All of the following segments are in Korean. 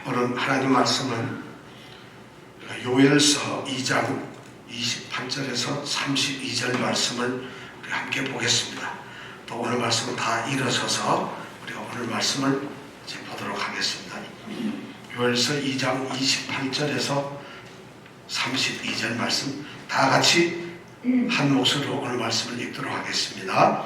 오늘 하나님 말씀은 요엘서 2장 28절에서 32절 말씀을 우리 함께 보겠습니다. 또 오늘 말씀은 다 일어서서 우리가 오늘 말씀을 이제 보도록 하겠습니다. 요엘서 2장 28절에서 32절 말씀 다 같이 한 목소리로 오늘 말씀을 읽도록 하겠습니다.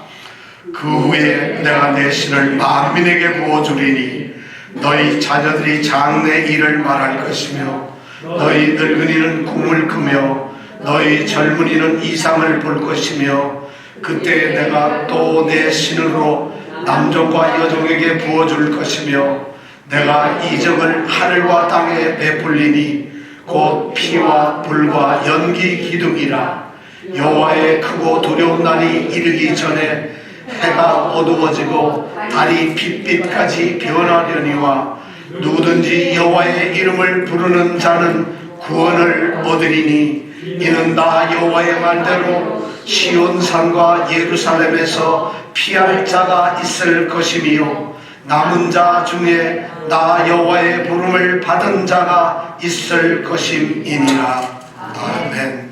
그 후에 내가 내 신을 만민에게 부어주리니 너희 자녀들이 장래 일을 말할 것이며 너희 늙은이는 꿈을 꾸며 너희 젊은이는 이상을 볼 것이며 그때 내가 또 내 신으로 남종과 여종에게 부어줄 것이며 내가 이적을 하늘과 땅에 베풀리니 곧 피와 불과 연기 기둥이라. 여호와의 크고 두려운 날이 이르기 전에 해가 어두워지고 달이 빛빛까지 변하려니와 누구든지 여호와의 이름을 부르는 자는 구원을 얻으리니 이는 나 여호와의 말대로 시온산과 예루살렘에서 피할 자가 있을 것이며 남은 자 중에 나 여호와의 부름을 받은 자가 있을 것임이니라. 아멘.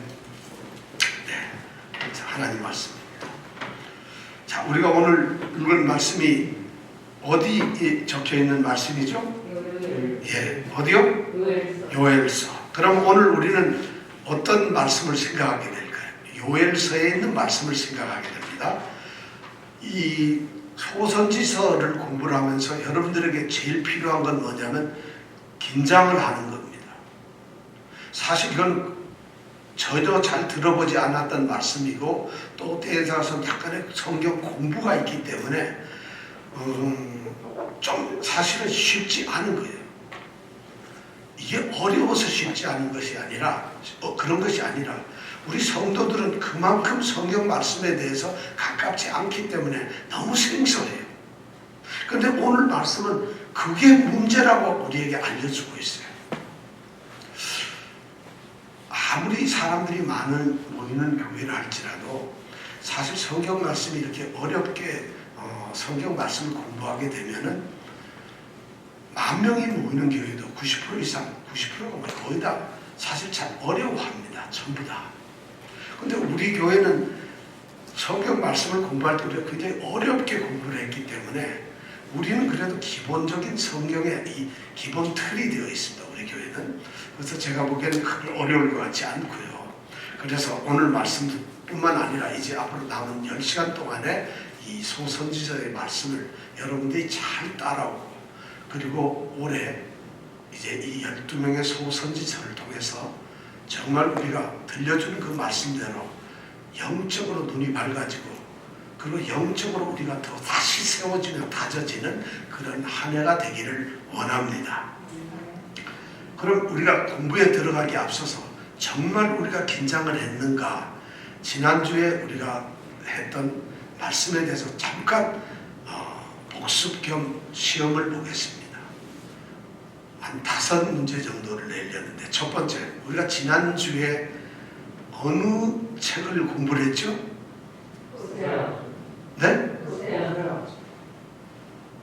하나님 말씀입니다. 자, 우리가 오늘 읽은 말씀이 어디에 적혀 있는 말씀이죠? 예, 어디요? 요엘서. 그럼 오늘 우리는 어떤 말씀을 생각하게 될까요? 요엘서에 있는 말씀을 생각하게 됩니다. 이 소선지서를 공부를 하면서 여러분들에게 제일 필요한 건 뭐냐면 긴장을 하는 겁니다. 사실 이건 전혀 잘 들어보지 않았던 말씀이고 또 때에 따라서 약간의 성경 공부가 있기 때문에 좀 사실은 쉽지 않은 거예요. 이게 어려워서 쉽지 않은 것이 아니라 그런 것이 아니라 우리 성도들은 그만큼 성경 말씀에 대해서 가깝지 않기 때문에 너무 생소해요. 그런데 오늘 말씀은 그게 문제라고 우리에게 알려주고 있어요. 아무리 사람들이 모이는 교회를 할지라도 사실 성경 말씀이 이렇게 어렵게 성경 말씀을 공부하게 되면은 10,000명이 모이는 교회도 90% 이상, 90%가 거의 다 사실 참 어려워합니다. 전부 다. 근데 우리 교회는 성경 말씀을 공부할 때 우리가 굉장히 어렵게 공부를 했기 때문에 우리는 그래도 기본적인 성경의 이 기본 틀이 되어 있습니다. 우리 교회는. 그래서 제가 보기에는 그걸 어려울 것 같지 않고요. 그래서 오늘 말씀뿐만 아니라 이제 앞으로 남은 10시간 동안에 이 소선지서의 말씀을 여러분들이 잘 따라오고 그리고 올해 이제 이 12명의 소선지서를 통해서 정말 우리가 들려주는 그 말씀대로 영적으로 눈이 밝아지고 그리고 영적으로 우리가 더 다시 세워지며 다져지는 그런 한 해가 되기를 원합니다. 그럼 우리가 공부에 들어가기 앞서서 정말 우리가 긴장을 했는가? 지난주에 우리가 했던 말씀에 대해서 잠깐 복습 겸 시험을 보겠습니다. 한 5문제 정도를 내려는데 첫 번째, 우리가 지난주에 어느 책을 공부를 했죠? 호세아. 네?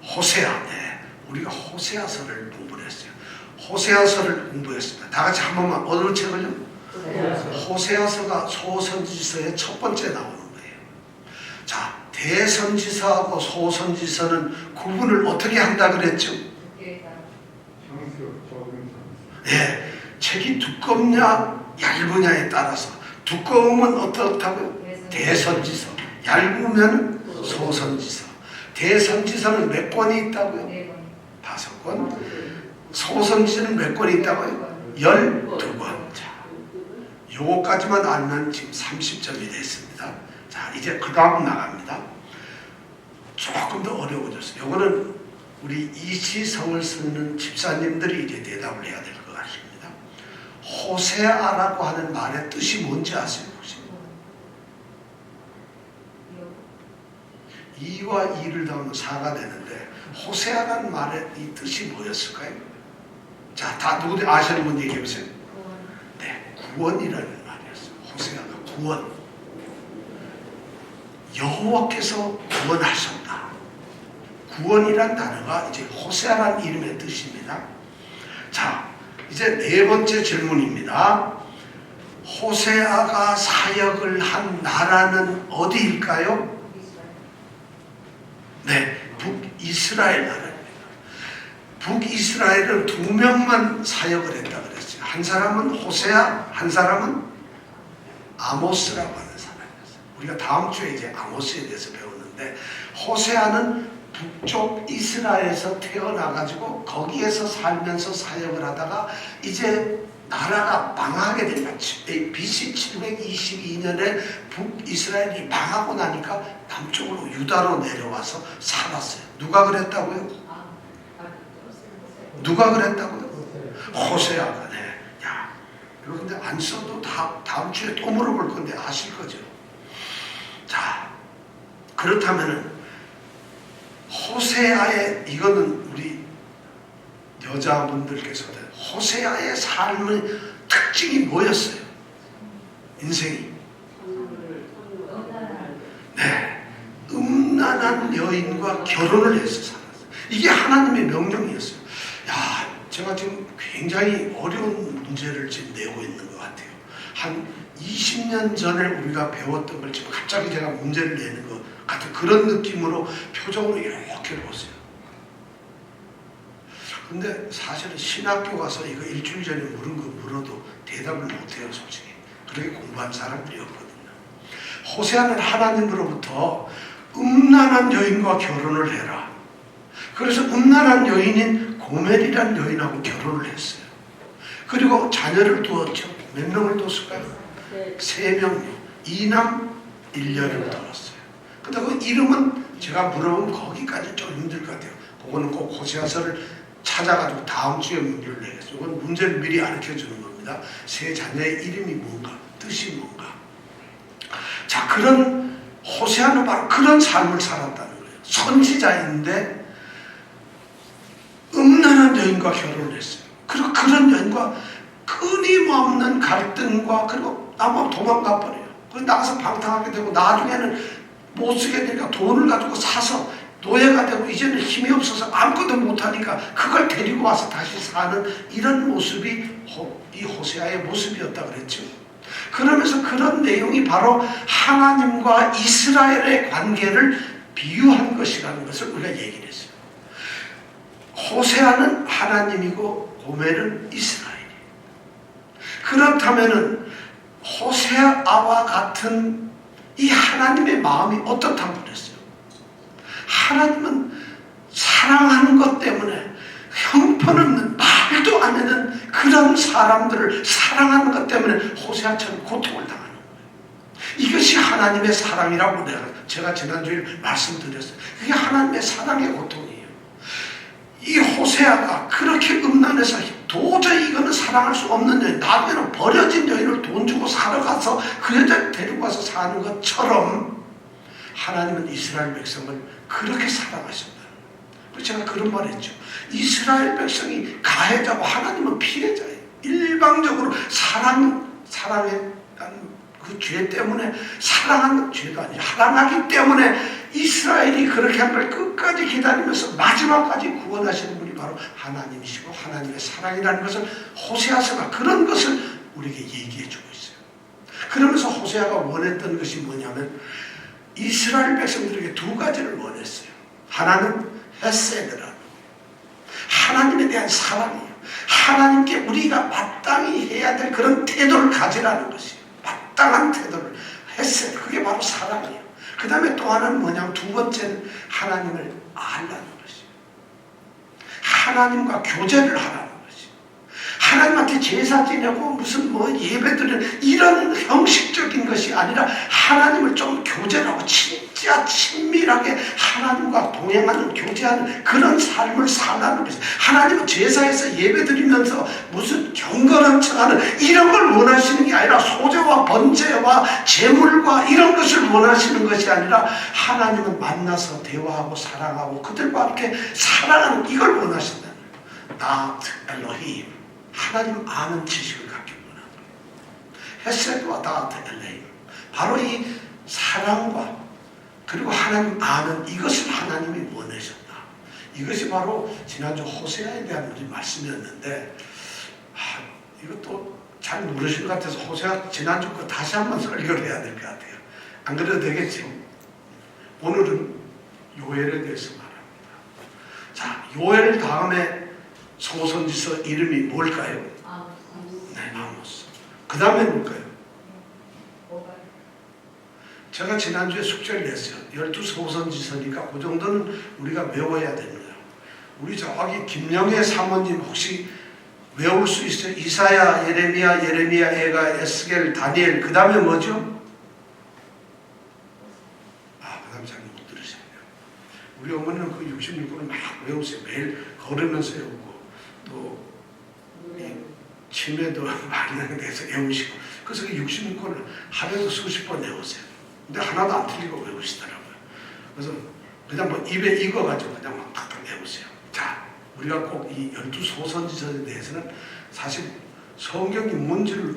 호세아. 네. 우리가 호세아서를 공부를 했어요. 호세아서를 공부했습니다. 다 같이 한 번만 어느 책을요? 호세아서가 소선지서의 첫 번째 나오는 거예요. 자, 대선지서하고 소선지서는 구분을 어떻게 한다 그랬죠? 네, 책이 두껍냐 얇으냐에 따라서 두꺼우면 어떻다고요? 대선지서. 얇으면 소선지서. 대선지서는 몇 권이 있다고요? 5권. 소선지서는 몇 권이 있다고요? 12권. 자, 요거까지만 알면 지금 30점이 됐습니다. 자, 이제 그 다음 나갑니다. 조금 더 어려워졌어요. 요거는 우리 이시성을 쓰는 집사님들이 이제 대답을 해야 될 것 같습니다. 호세아라고 하는 말의 뜻이 뭔지 아세요? 혹시? 2와 2를 더하면 4가 되는데 호세아라는 말의 이 뜻이 뭐였을까요? 자, 다 누구들 아시는 분 얘기해 보세요. 네, 구원이라는 말이었어요. 호세아가 구원. 여호와께서 구원하셨다. 구원이란 단어가 이제 호세아라는 이름의 뜻입니다. 자, 이제 네 번째 질문입니다. 호세아가 사역을 한 나라는 어디일까요? 네, 북이스라엘 나라입니다. 북이스라엘은 2명만 사역을 했다 그랬어요. 한 사람은 호세아, 한 사람은 아모스라고 하는 사람이었어요. 우리가 다음 주에 이제 아모스에 대해서 배우는데, 호세아는 북쪽 이스라엘에서 태어나가지고 거기에서 살면서 사역을 하다가 이제 나라가 망하게 됩니다. BC 722년에 북이스라엘이 망하고 나니까 남쪽으로 유다로 내려와서 살았어요. 누가 그랬다고요? 누가 그랬다고요? 호세아가. 네. 야, 그런데 안 써도 다음 주에 또 물어볼 건데 아실 거죠? 자, 그렇다면은 호세아의, 이거는 우리 여자분들께서는 호세아의 삶의 특징이 뭐였어요? 인생이. 네, 음란한 여인과 결혼을 해서 살았어요. 이게 하나님의 명령이었어요. 야, 제가 지금 굉장히 어려운 문제를 지금 내고 있는 것 같아요. 한 20년 전에 우리가 배웠던 걸 지금 갑자기 제가 문제를 내는 것 같은 그런 느낌으로 표정으로 이렇게 보세요. 근데 사실은 신학교 가서 이거 일주일 전에 물은 거 물어도 대답을 못해요, 솔직히. 그렇게 공부한 사람들이었거든요. 호세아는 하나님으로부터 음란한 여인과 결혼을 해라. 그래서 음란한 여인인 고멜이라는 여인하고 결혼을 했어요. 그리고 자녀를 두었죠. 몇 명을 뒀을까요? 3명요. 2남 1녀를 두었어요. 근데 그 이름은 제가 물어보면 거기까지 좀 힘들 것 같아요. 그거는 꼭 호세아서를 찾아가지고 다음 주에 문제를 내겠어요. 이건 문제를 미리 가르쳐 주는 겁니다. 세 자녀의 이름이 뭔가, 뜻이 뭔가. 자, 그런 호세아는 바로 그런 삶을 살았다는 거예요. 선지자인데 음란한 여인과 결혼을 했어요. 그리고 그런 여인과 끊임없는 갈등과, 그리고 나만 도망가 버려요. 그래서 나가서 방탕하게 되고 나중에는 못 쓰게 되니까 돈을 가지고 사서 노예가 되고 이제는 힘이 없어서 아무것도 못하니까 그걸 데리고 와서 다시 사는 이런 모습이 이 호세아의 모습이었다 그랬죠. 그러면서 그런 내용이 바로 하나님과 이스라엘의 관계를 비유한 것이라는 것을 우리가 얘기를 했어요. 호세아는 하나님이고 고멜은 이스라엘이에요. 그렇다면은 호세아와 같은 이 하나님의 마음이 어떻다고 그랬어요? 하나님은 사랑하는 것 때문에 형편없는, 말도 안 되는 그런 사람들을 사랑하는 것 때문에 호세아처럼 고통을 당하는 거예요. 이것이 하나님의 사랑이라고 제가 지난주에 말씀드렸어요. 그게 하나님의 사랑의 고통이에요. 이 호세아가 그렇게 음란해서 도저히 이거는 사랑할 수 없는 여인, 나중에는 버려진 여인을 돈 주고 사러 가서 그 여자를 데리고 와서 사는 것처럼 하나님은 이스라엘 백성을 그렇게 사랑하셨다. 제가 그런 말 했죠. 이스라엘 백성이 가해자고 하나님은 피해자예요. 일방적으로 사랑했다는 그 죄 때문에, 사랑하는 죄도 아니죠. 사랑하기 때문에 이스라엘이 그렇게 한 걸 끝까지 기다리면서 마지막까지 구원하시는 분이 바로 하나님이시고 하나님의 사랑이라는 것을 호세아서가 그런 것을 우리에게 얘기해 주고 있어요. 그러면서 호세아가 원했던 것이 뭐냐면 이스라엘 백성들에게 2가지를 원했어요. 하나는 헤세드라는, 하나님에 대한 사랑이에요. 하나님께 우리가 마땅히 해야 될 그런 태도를 가지라는 것이에요. 마땅한 태도를, 헤세드, 그게 바로 사랑이에요. 그 다음에 또 하나는 뭐냐면 2번째는 하나님을 알라는 것이에요. 하나님과 교제를 하라는 것이에요. 하나님한테 제사 지내고 무슨 예배드리는 이런 형식적인 것이 아니라 하나님을 좀 교제하고 진짜 친밀하게 하나님과 동행하는, 교제하는 그런 삶을 살라는 것이에요. 하나님은 제사에서 예배드리면서 무슨 경건한 척하는 이런 걸 원하시는 게 아니라 소제와 번제와 제물과 이런 것을 원하시는 것이 아니라 하나님은 만나서 대화하고 사랑하고 그들과 함께 사랑하는 이걸 원하신다는 거예요. 다트 엘로힘, 하나님 아는 지식을 갖기 원하는 거예요. 헤세드와 다트 엘로힘, 바로 이 사랑과 그리고 하나님 아는 이것을 하나님이 원하셨다. 이것이 바로 지난주 호세아에 대한 우리 말씀이었는데 이것도 잘 모르신 것 같아서 호세아 지난주 거 다시 한번 설교를 해야 될 것 같아요. 안 그래도 되겠죠? 오늘은 요엘에 대해서 말합니다. 자, 요엘 다음에 소선지서 이름이 뭘까요? 네, 아모스. 그 다음에 뭘까요? 제가 지난주에 숙제를 냈어요. 12소선지서니까 그 정도는 우리가 외워야 됩니다. 우리 저기 김영애 사모님 혹시 외울 수 있어요? 이사야, 예레미야, 에가, 에스겔, 다니엘. 그 다음에 뭐죠? 그 다음 잘 못 들으셨네요. 우리 어머니는 그 66권을 막 외우세요. 매일 걸으면서 외우고 또 치매도 많이 돼서 외우시고. 그래서 그 66권을 하루에도 수십 번 외우세요. 근데 하나도 안 틀리고 외우시더라고요. 그래서 그냥 뭐 입에 익어가지고 그냥 막 탁탁 외우세요. 자, 우리가 꼭 이 12소선지서에 대해서는 사실 성경이 뭔지를,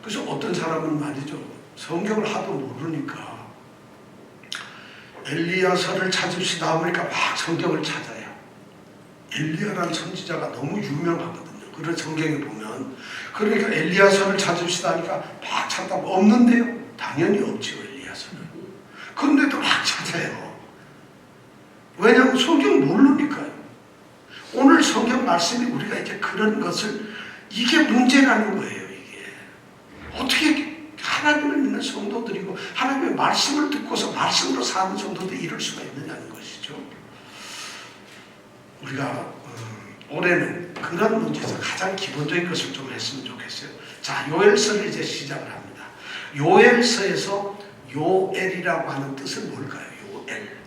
그래서 어떤 사람은 말이죠, 성경을 하도 모르니까 엘리야서를 찾읍시다 하니까 막 성경을 찾아요. 엘리야라는 선지자가 너무 유명하거든요. 그런 성경에 보면. 그러니까 엘리야서를 찾읍시다 하니까 막 찾다 없는데요. 당연히 없지요, 엘리야서는. 그런데도 막 찾아요. 왜냐하면 성경 모르니까요. 오늘 성경 말씀이 우리가 이제 그런 것을, 이게 문제라는 거예요. 이게 어떻게 하나님을 믿는 성도들이고 하나님의 말씀을 듣고서 말씀으로 사는 성도들이 이럴 수가 있느냐는 것이죠. 우리가 올해는 그런 문제에서 가장 기본적인 것을 좀 했으면 좋겠어요. 자, 요엘서를 이제 시작을 합니다. 요엘서에서 요엘이라고 하는 뜻은 뭘까요? 요엘.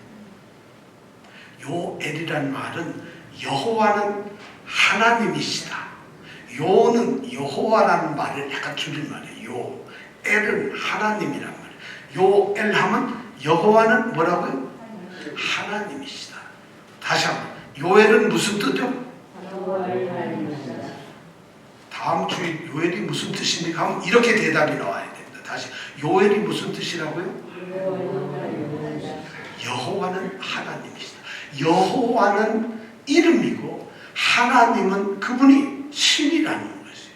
요엘이란 말은 여호와는 하나님이시다. 요는 여호와라는 말을 약간 줄인 말이에요. 요. 엘은 하나님이란 말이에요. 요엘 하면 여호와는 뭐라고요? 하나님이시다. 다시 한번. 요엘은 무슨 뜻이요? 다음 주에 요엘이 무슨 뜻입니까? 하면 이렇게 대답이 나와야 됩니다. 다시. 요엘이 무슨 뜻이라고요? 여호와는 하나님이시다. 여호와는 이름이고 하나님은 그분이 신이라는 것이에요.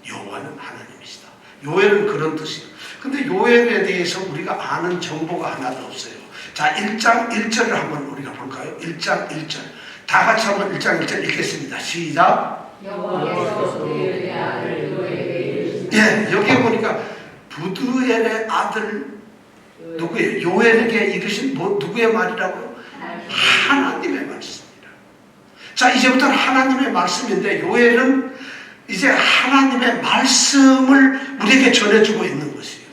여호와는 하나님이시다. 요엘은 그런 뜻이에요. 근데 요엘에 대해서 우리가 아는 정보가 하나도 없어요. 자, 1장 1절을 한번 우리가 볼까요? 1장 1절. 다 같이 한번 1장 1절 읽겠습니다. 시작. 여호와께서 부두엘의 아들 요엘에게 이르시되. 예, 여기에 보니까 부두엘의 아들 누구예요? 요엘에게 이르신 누구의 말이라고요? 하나님의 말씀입니다. 자, 이제부터는 하나님의 말씀인데 요엘은 이제 하나님의 말씀을 우리에게 전해주고 있는 것이에요.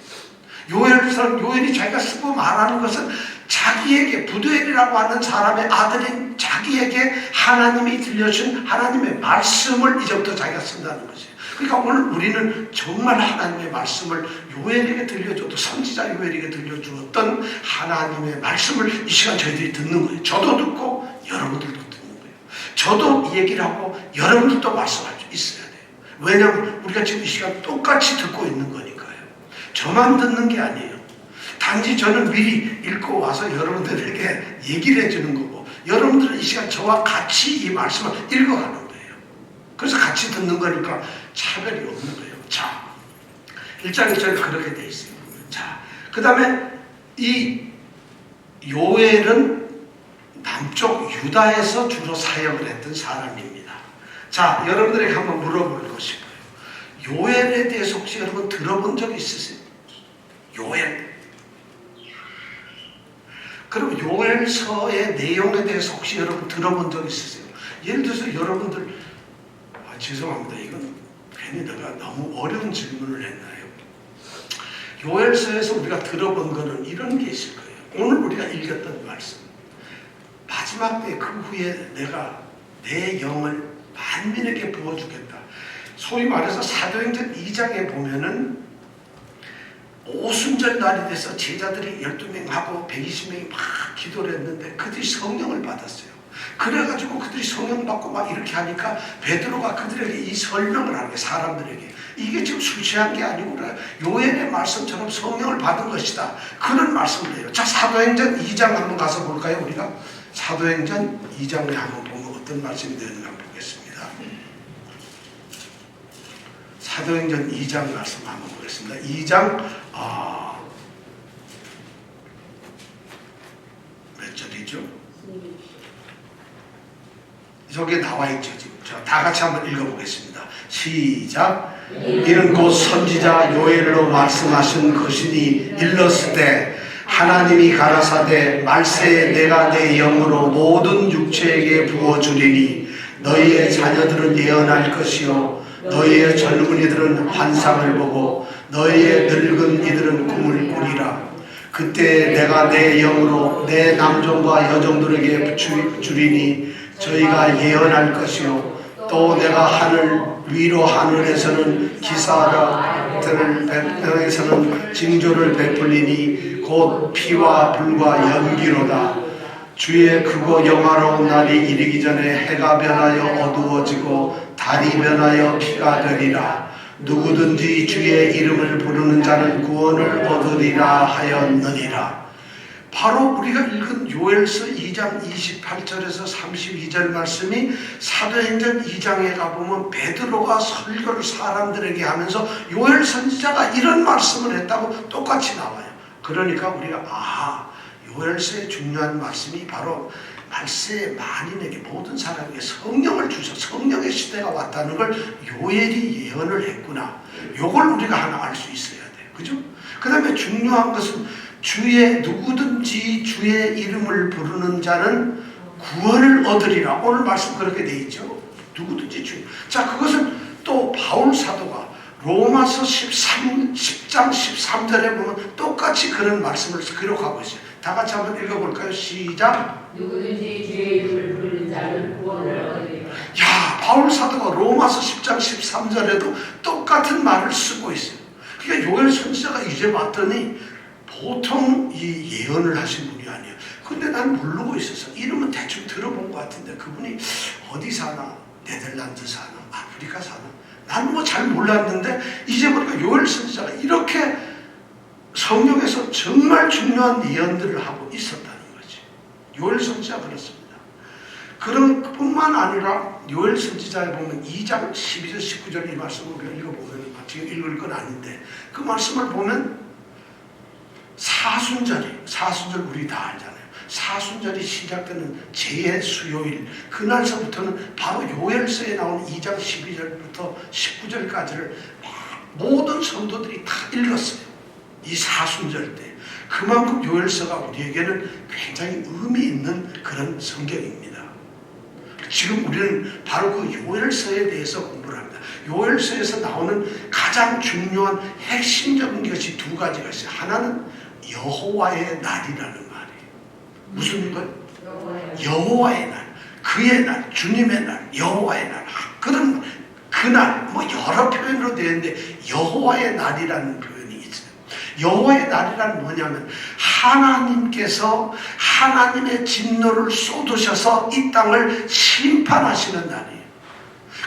요엘이 자기가 쓰고 말하는 것은 자기에게, 부두엘이라고 하는 사람의 아들인 자기에게 하나님이 들려준 하나님의 말씀을 이제부터 자기가 쓴다는 것이에요. 그러니까 오늘 우리는 정말 하나님의 말씀을 요엘에게 들려줘도, 선지자 요엘에게 들려주었던 하나님의 말씀을 이 시간 저희들이 듣는 거예요. 저도 듣고 여러분들도 듣는 거예요. 저도 이 얘기를 하고 여러분들도 말씀할 수 있어야 돼요. 왜냐하면 우리가 지금 이 시간 똑같이 듣고 있는 거니까요. 저만 듣는 게 아니에요. 단지 저는 미리 읽고 와서 여러분들에게 얘기를 해주는 거고, 여러분들은 이 시간 저와 같이 이 말씀을 읽어가는 거예요. 그래서 같이 듣는 거니까 차별이 없는 거예요. 자, 1장 1절에 그렇게 돼 있어요. 자, 그 다음에 이 요엘은 남쪽 유다에서 주로 사역을 했던 사람입니다. 자, 여러분들에게 한번 물어보고 싶어요. 요엘에 대해서 혹시 여러분 들어본 적 있으세요? 요엘. 그럼 요엘서의 내용에 대해서 혹시 여러분 들어본 적 있으세요? 예를 들어서 여러분들, 죄송합니다. 이건 괜히 내가 너무 어려운 질문을 했나요? 요엘서에서 우리가 들어본 거는 이런 게 있을 거예요. 오늘 우리가 읽었던 말씀. 마지막 때 그 후에 내가 내 영을 만민에게 부어주겠다. 소위 말해서 사도행전 2장에 보면은 오순절 날이 돼서 제자들이 12명하고 120명이 막 기도를 했는데 그들이 성령을 받았어요. 그래가지고 그들이 성령 받고 막 이렇게 하니까 베드로가 그들에게 이 설명을 하는 게, 사람들에게 이게 지금 술 취한 게 아니고 요엘의 말씀처럼 성령을 받은 것이다. 그런 말씀을 해요. 자, 사도행전 2장 한번 가서 볼까요? 우리가 사도행전 2장에 한번 보면 어떤 말씀이 되는가 보겠습니다. 사도행전 2장 말씀 한번 보겠습니다. 2장 몇 절이죠? 저게 나와 있죠. 지금 다 같이 한번 읽어보겠습니다. 시작. 이는 곧 선지자 요엘로 말씀하신 것이니 일렀으되 하나님이 가라사대 말세에 내가 내 영으로 모든 육체에게 부어주리니 너희의 자녀들은 예언할 것이요 너희의 젊은이들은 환상을 보고 너희의 늙은 이들은 꿈을 꾸리라. 그때 내가 내 영으로 내 남종과 여종들에게 주리니 저희가 예언할 것이요 또 내가 하늘 위로 하늘에서는 기사라 땅에서는 징조를 베풀리니 곧 피와 불과 연기로다. 주의 크고 영화로운 날이 이르기 전에 해가 변하여 어두워지고 달이 변하여 피가 되리라. 누구든지 주의 이름을 부르는 자는 구원을 얻으리라 하였느니라. 바로 우리가 읽은 요엘서 2장 28절에서 32절 말씀이 사도행전 2장에 가보면 베드로가 설교를 사람들에게 하면서 요엘 선지자가 이런 말씀을 했다고 똑같이 나와요. 그러니까 우리가 요엘서의 중요한 말씀이 바로 말세의 만인에게 모든 사람에게 성령을 주셔 성령의 시대가 왔다는 걸 요엘이 예언을 했구나. 요걸 우리가 하나 알 수 있어야 돼요. 그죠? 그 다음에 중요한 것은 누구든지 주의 이름을 부르는 자는 구원을 얻으리라. 오늘 말씀 그렇게 돼 있죠. 누구든지 자, 그것은 또 바울 사도가 로마서 10장 13절에 보면 똑같이 그런 말씀을 기록하고 있어요. 다 같이 한번 읽어볼까요? 시작. 누구든지 주의 이름을 부르는 자는 구원을 얻으리라. 야, 바울 사도가 로마서 10장 13절에도 똑같은 말을 쓰고 있어요. 그러니까 요엘 선지자가 이제 봤더니 보통 이 예언을 하신 분이 아니에요. 근데 난 모르고 있어서 이름은 대충 들어본 것 같은데 그분이 어디 사나? 네덜란드 사나? 아프리카 사나? 난 뭐 잘 몰랐는데 이제 보니까 요엘 선지자가 이렇게 성경에서 정말 중요한 예언들을 하고 있었다는 거지. 요엘 선지자 그렇습니다. 그런 뿐만 아니라 요엘 선지자에 보면 2장 12절 19절 이 말씀을 읽어보면 지금 읽을 건 아닌데 그 말씀을 보면 사순절 우리 다 알잖아요. 사순절이 시작되는 제수요일 그날서부터는 바로 요엘서에 나오는 2장 12절부터 19절까지를 모든 성도들이 다 읽었어요. 이 사순절 때 그만큼 요엘서가 우리에게는 굉장히 의미 있는 그런 성경입니다. 지금 우리는 바로 그 요엘서에 대해서 공부를 합니다. 요엘서에서 나오는 가장 중요한 핵심적인 것이 두 가지가 있어요. 하나는 여호와의 날이라는 말이에요. 무슨 것? 여호와의 날, 그의 날, 주님의 날, 여호와의 날. 그런 그날 뭐 여러 표현으로 되어 있는데 여호와의 날이라는 표현이 있어요. 여호와의 날이란 뭐냐면 하나님께서 하나님의 진노를 쏟으셔서 이 땅을 심판하시는 날이에요.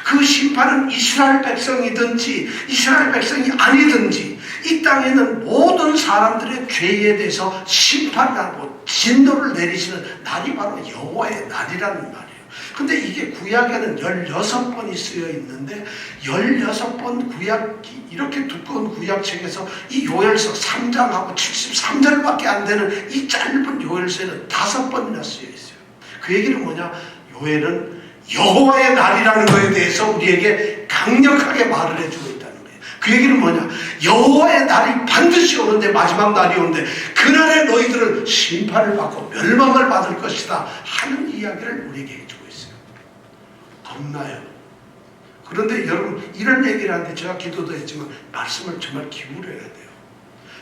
그 심판은 이스라엘 백성이든지 이스라엘 백성이 아니든지 이 땅에 있는 모든 사람들의 죄에 대해서 심판하고 진노를 내리시는 날이 바로 여호와의 날이라는 말이에요. 근데 이게 구약에는 16번이 쓰여 있는데 16번 구약이 이렇게 두꺼운 구약책에서 이 요엘서 3장하고 73절밖에 안 되는 이 짧은 요엘서에는 5번이나 쓰여 있어요. 그 얘기는 뭐냐? 요엘은 여호와의 날이라는 것에 대해서 우리에게 강력하게 말을 해주고 있다는 거예요. 그 얘기는 뭐냐? 여호와의 날이 반드시 오는데 마지막 날이 오는데 그날에 너희들은 심판을 받고 멸망을 받을 것이다 하는 이야기를 우리에게 해주고 있어요. 겁나요. 그런데 여러분 이런 얘기를 하는데 제가 기도도 했지만 말씀을 정말 기울여야 돼요.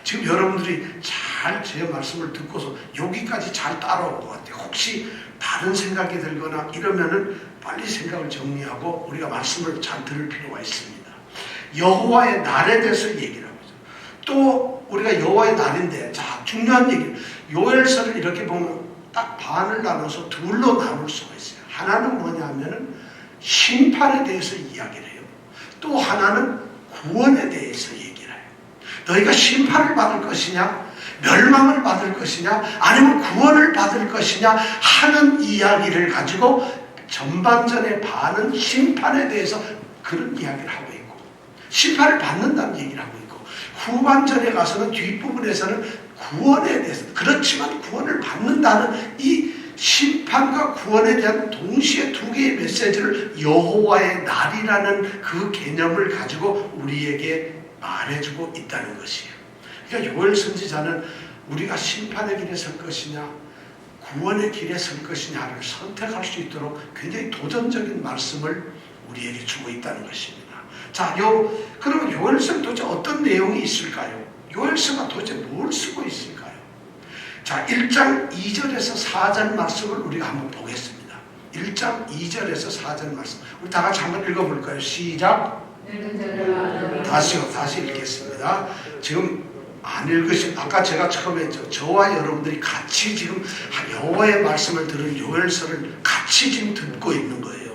지금 여러분들이 잘 제 말씀을 듣고서 여기까지 잘 따라올 것 같아요. 혹시 다른 생각이 들거나 이러면은 빨리 생각을 정리하고 우리가 말씀을 잘 들을 필요가 있습니다. 여호와의 날에 대해서 얘기를 하고 있어요. 또 우리가 여호와의 날인데 자 중요한 얘기 요엘서를 이렇게 보면 딱 반을 나눠서 둘로 나눌 수가 있어요. 하나는 뭐냐 하면은 심판에 대해서 이야기를 해요. 또 하나는 구원에 대해서 얘기를 해요. 너희가 심판을 받을 것이냐 멸망을 받을 것이냐 아니면 구원을 받을 것이냐 하는 이야기를 가지고 전반전의 반은 심판에 대해서 그런 이야기를 하고 있고 심판을 받는다는 얘기를 하고 있고 후반전에 가서는 뒷부분에서는 구원에 대해서 그렇지만 구원을 받는다는 이 심판과 구원에 대한 동시에 두 개의 메시지를 여호와의 날이라는 그 개념을 가지고 우리에게 말해주고 있다는 것이에요. 그러니까 요엘 선지자는 우리가 심판의 길에 설 것이냐 구원의 길에 설 것이냐를 선택할 수 있도록 굉장히 도전적인 말씀을 우리에게 주고 있다는 것입니다. 자, 그러면 요엘서는 도대체 어떤 내용이 있을까요? 요엘서가 도대체 뭘 쓰고 있을까요? 자, 1장 2절에서 4절 말씀을 우리가 한번 보겠습니다. 1장 2절에서 4절 말씀. 우리 다 같이 한번 읽어볼까요? 시작. 다시 읽겠습니다. 지금 안 읽으신, 아까 제가 처음에 저와 여러분들이 같이 지금 여호와의 말씀을 들은 요엘서를 같이 지금 듣고 있는 거예요.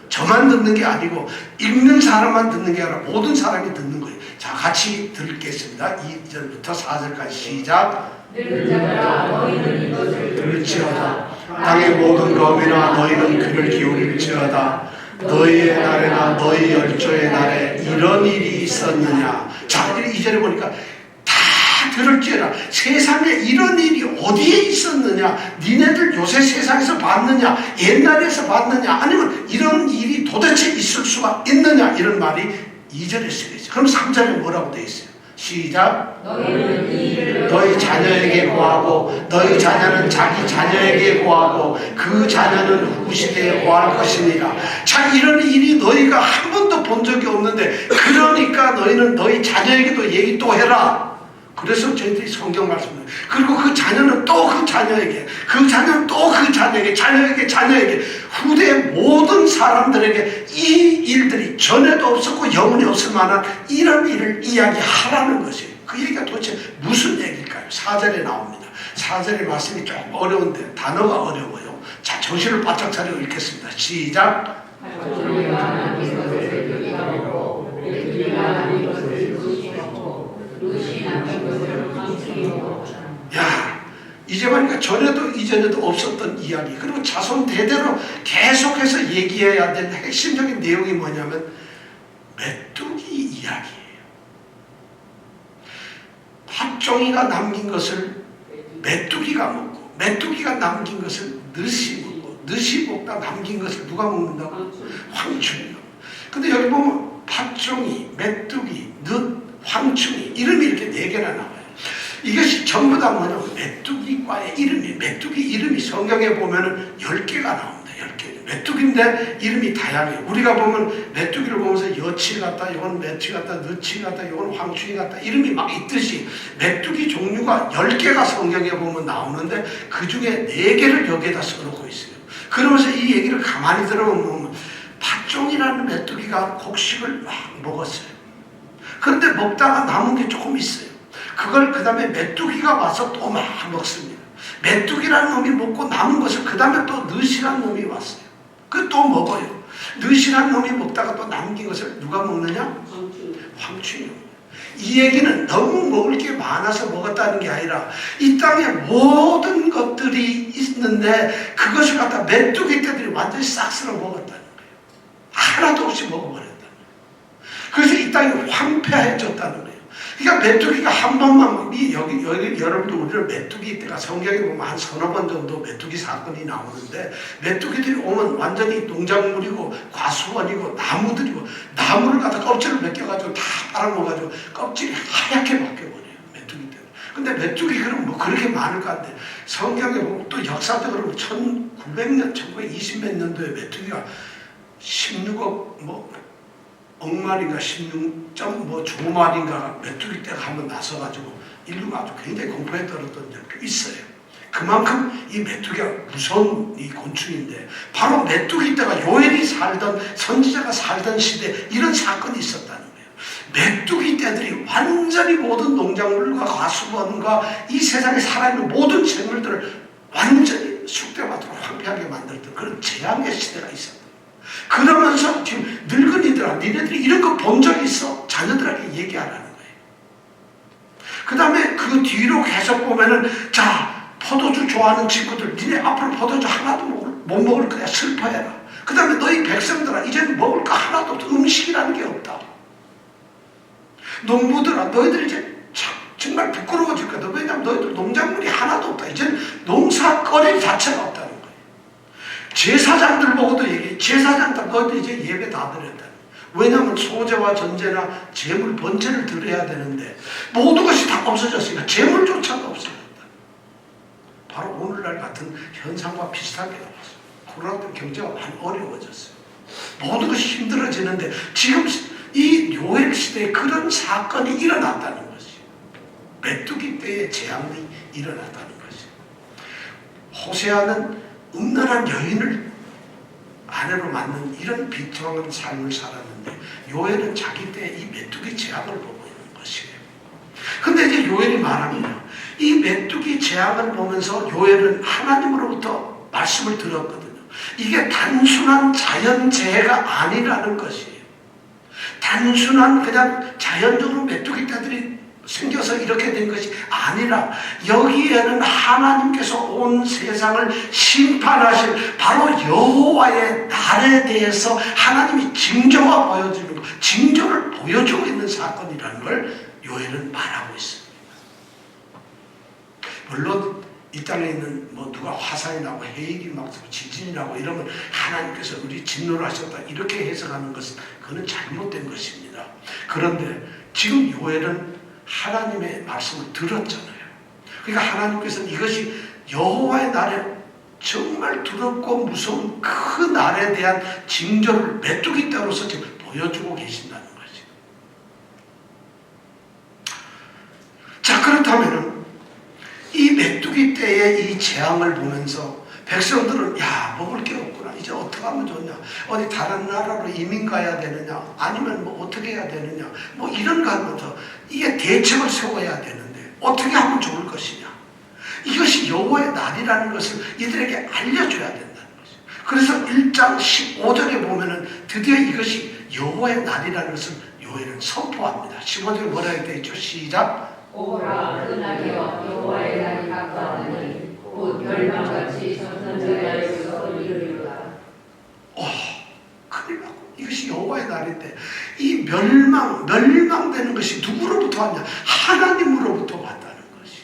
저만 듣는 게 아니고 읽는 사람만 듣는 게 아니라 모든 사람이 듣는 거예요. 자, 같이 듣겠습니다. 2절부터 4절까지 시작. 너희는 이것을 들을지어다. 땅의 모든 거민아 너희는 귀를 기울일지어다. 너희의 날에나 너희 열조의 날에 이런 일이 있었느냐. 자, 2절에 보니까 다 들을지어다. 세상에 이런 일이 어디에 있었느냐. 니네들 요새 세상에서 봤느냐 옛날에서 봤느냐 아니면 이런 일이 도대체 있을 수가 있느냐 이런 말이 2절에 쓰여 있어요. 그럼 3절에 뭐라고 되어 있어요? 시작. 너희 자녀에게 구하고 너희 자녀는 자기 자녀에게 구하고 그 자녀는 후시대에 구할 것이니라. 자, 이런 일이 너희가 한 번도 본 적이 없는데 그러니까 너희는 너희 자녀에게도 얘기 또 해라. 그래서 저희들이 성경 말씀을 그리고 그 자녀는 또 그 자녀에게 그 자녀는 또 그 자녀에게 자녀에게 후대의 모든 사람들에게 이 일들이 전에도 없었고 영원히 없을 만한 이런 일을 이야기하라는 것이에요. 그 얘기가 도대체 무슨 얘기일까요? 4절에 나옵니다. 4절의 말씀이 조금 어려운데 단어가 어려워요. 자, 정신을 바짝 차리고 읽겠습니다. 시작. 야, 이제 보니까 전에도 이전에도 없었던 이야기 그리고 자손 대대로 계속해서 얘기해야 될 핵심적인 내용이 뭐냐면 메뚜기 이야기예요. 팥종이가 남긴 것을 메뚜기가 먹고 메뚜기가 남긴 것을 늑이 먹고 늑이 먹다 남긴 것을 누가 먹는다고? 황충이요. 근데 여기 보면 팥종이, 메뚜기, 늑, 황충이 이름이 이렇게 4개나 나와요. 이것이 전부 다 뭐냐면 메뚜기과의 이름이 메뚜기 이름이 성경에 보면은 10개가 나옵니다. 10개. 메뚜기인데 이름이 다양해요. 우리가 보면 메뚜기를 보면서 여치 같다, 이건 메뚜기 같다, 느치 같다, 이건 황충이 같다 이름이 막 있듯이 메뚜기 종류가 10개가 성경에 보면 나오는데 그 중에 4개를 여기에다 써놓고 있어요. 그러면서 이 얘기를 가만히 들어보면 팥종이라는 메뚜기가 곡식을 막 먹었어요. 그런데 먹다가 남은 게 조금 있어요. 그걸 그 다음에 메뚜기가 와서 또 막 먹습니다. 메뚜기라는 놈이 먹고 남은 것을 그 다음에 또 늑이라는 놈이 왔어요. 그 또 먹어요. 늑이라는 놈이 먹다가 또 남긴 것을 누가 먹느냐? 황충이. 이 얘기는 너무 먹을 게 많아서 먹었다는 게 아니라 이 땅에 모든 것들이 있는데 그것을 갖다 메뚜기 떼들이 완전히 싹 쓸어 먹었다는 거예요. 하나도 없이 먹어버렸다는 거예요. 그래서 이 땅이 황폐해졌다는 거예요. 그러니까 메뚜기가 한 번만 여기 여러분들 우리를 메뚜기 때가 성경에 보면 한 서너 번 정도 메뚜기 사건이 나오는데 메뚜기들이 오면 완전히 농작물이고 과수원이고 나무들이고 나무를 갖다 껍질을 벗겨가지고 다 빨아먹어가지고 껍질이 하얗게 바뀌어버려요. 메뚜기 때는. 근데 메뚜기 그럼 뭐 그렇게 많을 것 같은데 성경에 보면 또 역사적으로 1900년 1920몇 년도에 메뚜기가 16억 억마리인가 16점 조마리인가 메뚜기 떼가 한번 나서가지고 인류가 아주 굉장히 공포에 떨었던 적도 있어요. 그만큼 이 메뚜기가 무서운 이 곤충인데 바로 메뚜기 떼가 요엘이 살던 선지자가 살던 시대에 이런 사건이 있었다는 거예요. 메뚜기 떼들이 완전히 모든 농작물과 과수원과 이 세상에 살아있는 모든 생물들을 완전히 숙대받도록 황폐하게 만들었던 그런 재앙의 시대가 있었다. 그러면서 지금 늙은이들아 니네들이 이런 거 본 적 있어? 자녀들에게 얘기하라는 거예요. 그 다음에 그 뒤로 계속 약속 보면은 자 포도주 좋아하는 친구들 니네 앞으로 포도주 하나도 못 먹을 거야. 슬퍼해라. 그 다음에 너희 백성들아 이제는 먹을 거 하나도 없어. 음식이라는 게 없다. 농부들아 너희들 이제 정말 부끄러워질 거다. 왜냐하면 너희들 농작물이 하나도 없다. 이제는 농사거리 자체가 없다는 거예요. 제사장들 보고도 얘기해. 제사장들 너희들 이제 예배 다 드렸다. 왜냐하면 소제와 전제나 제물 번제를 드려야 되는데 모든 것이 다 없어졌으니까 제물조차도 없어졌다. 바로 오늘날 같은 현상과 비슷하게 나왔어요. 코로나 때문에 경제가 많이 어려워졌어요. 모든 것이 힘들어지는데 지금 이 요엘 시대에 그런 사건이 일어났다는 것이에요. 메뚜기 때의 재앙이 일어났다는 것이에요. 호세아는 음란한 여인을 아내로 맞는 이런 비통한 삶을 살았는데 요엘은 자기 때 이 메뚜기 재앙을 보고 있는 것이에요. 근데 이제 요엘이 말합니다. 이 메뚜기 재앙을 보면서 요엘은 하나님으로부터 말씀을 들었거든요. 이게 단순한 자연재해가 아니라는 것이에요. 단순한 그냥 자연적으로 메뚜기 떼들이 생겨서 이렇게 된 것이 아니라 여기에는 하나님께서 온 세상을 심판하실 바로 여호와의 날에 대해서 하나님이 징조가 보여주는 것, 징조를 보여주고 있는 사건이라는 걸 요엘은 말하고 있습니다. 물론 이 땅에 있는 뭐 누가 화산이 나고 해일이 막 지진이 나고 이러면 하나님께서 우리 진노를 하셨다 이렇게 해석하는 것은 그건 잘못된 것입니다. 그런데 지금 요엘은 하나님의 말씀을 들었잖아요. 그러니까 하나님께서는 이것이 여호와의 날에 정말 두렵고 무서운 그 날에 대한 징조를 메뚜기 떼로서 지금 보여주고 계신다는 거죠. 자, 그렇다면은 이 메뚜기 때의 이 재앙을 보면서 백성들은 야 먹을 게 없구나. 이제 어떻게 하면 좋냐. 어디 다른 나라로 이민 가야 되느냐. 아니면 뭐 어떻게 해야 되느냐. 뭐 이런 거 하면서 이게 대책을 세워야 되는데 어떻게 하면 좋을 것이냐. 이것이 여호와의 날이라는 것을 이들에게 알려줘야 된다는 것이죠. 그래서 1장 15절에 보면은 드디어 이것이 여호와의 날이라는 것을 요엘은 선포합니다. 15절에 뭐라고 되어 있죠? 시작. 오라 그 날이여 여호와의 날이 가까우니 곧 멸망같이 전선자에서 이르리로다. 큰일 나고 이것이 여호와의 날인데 이 멸망되는 것이 누구로부터 왔냐? 하나님으로부터 왔다는 것이.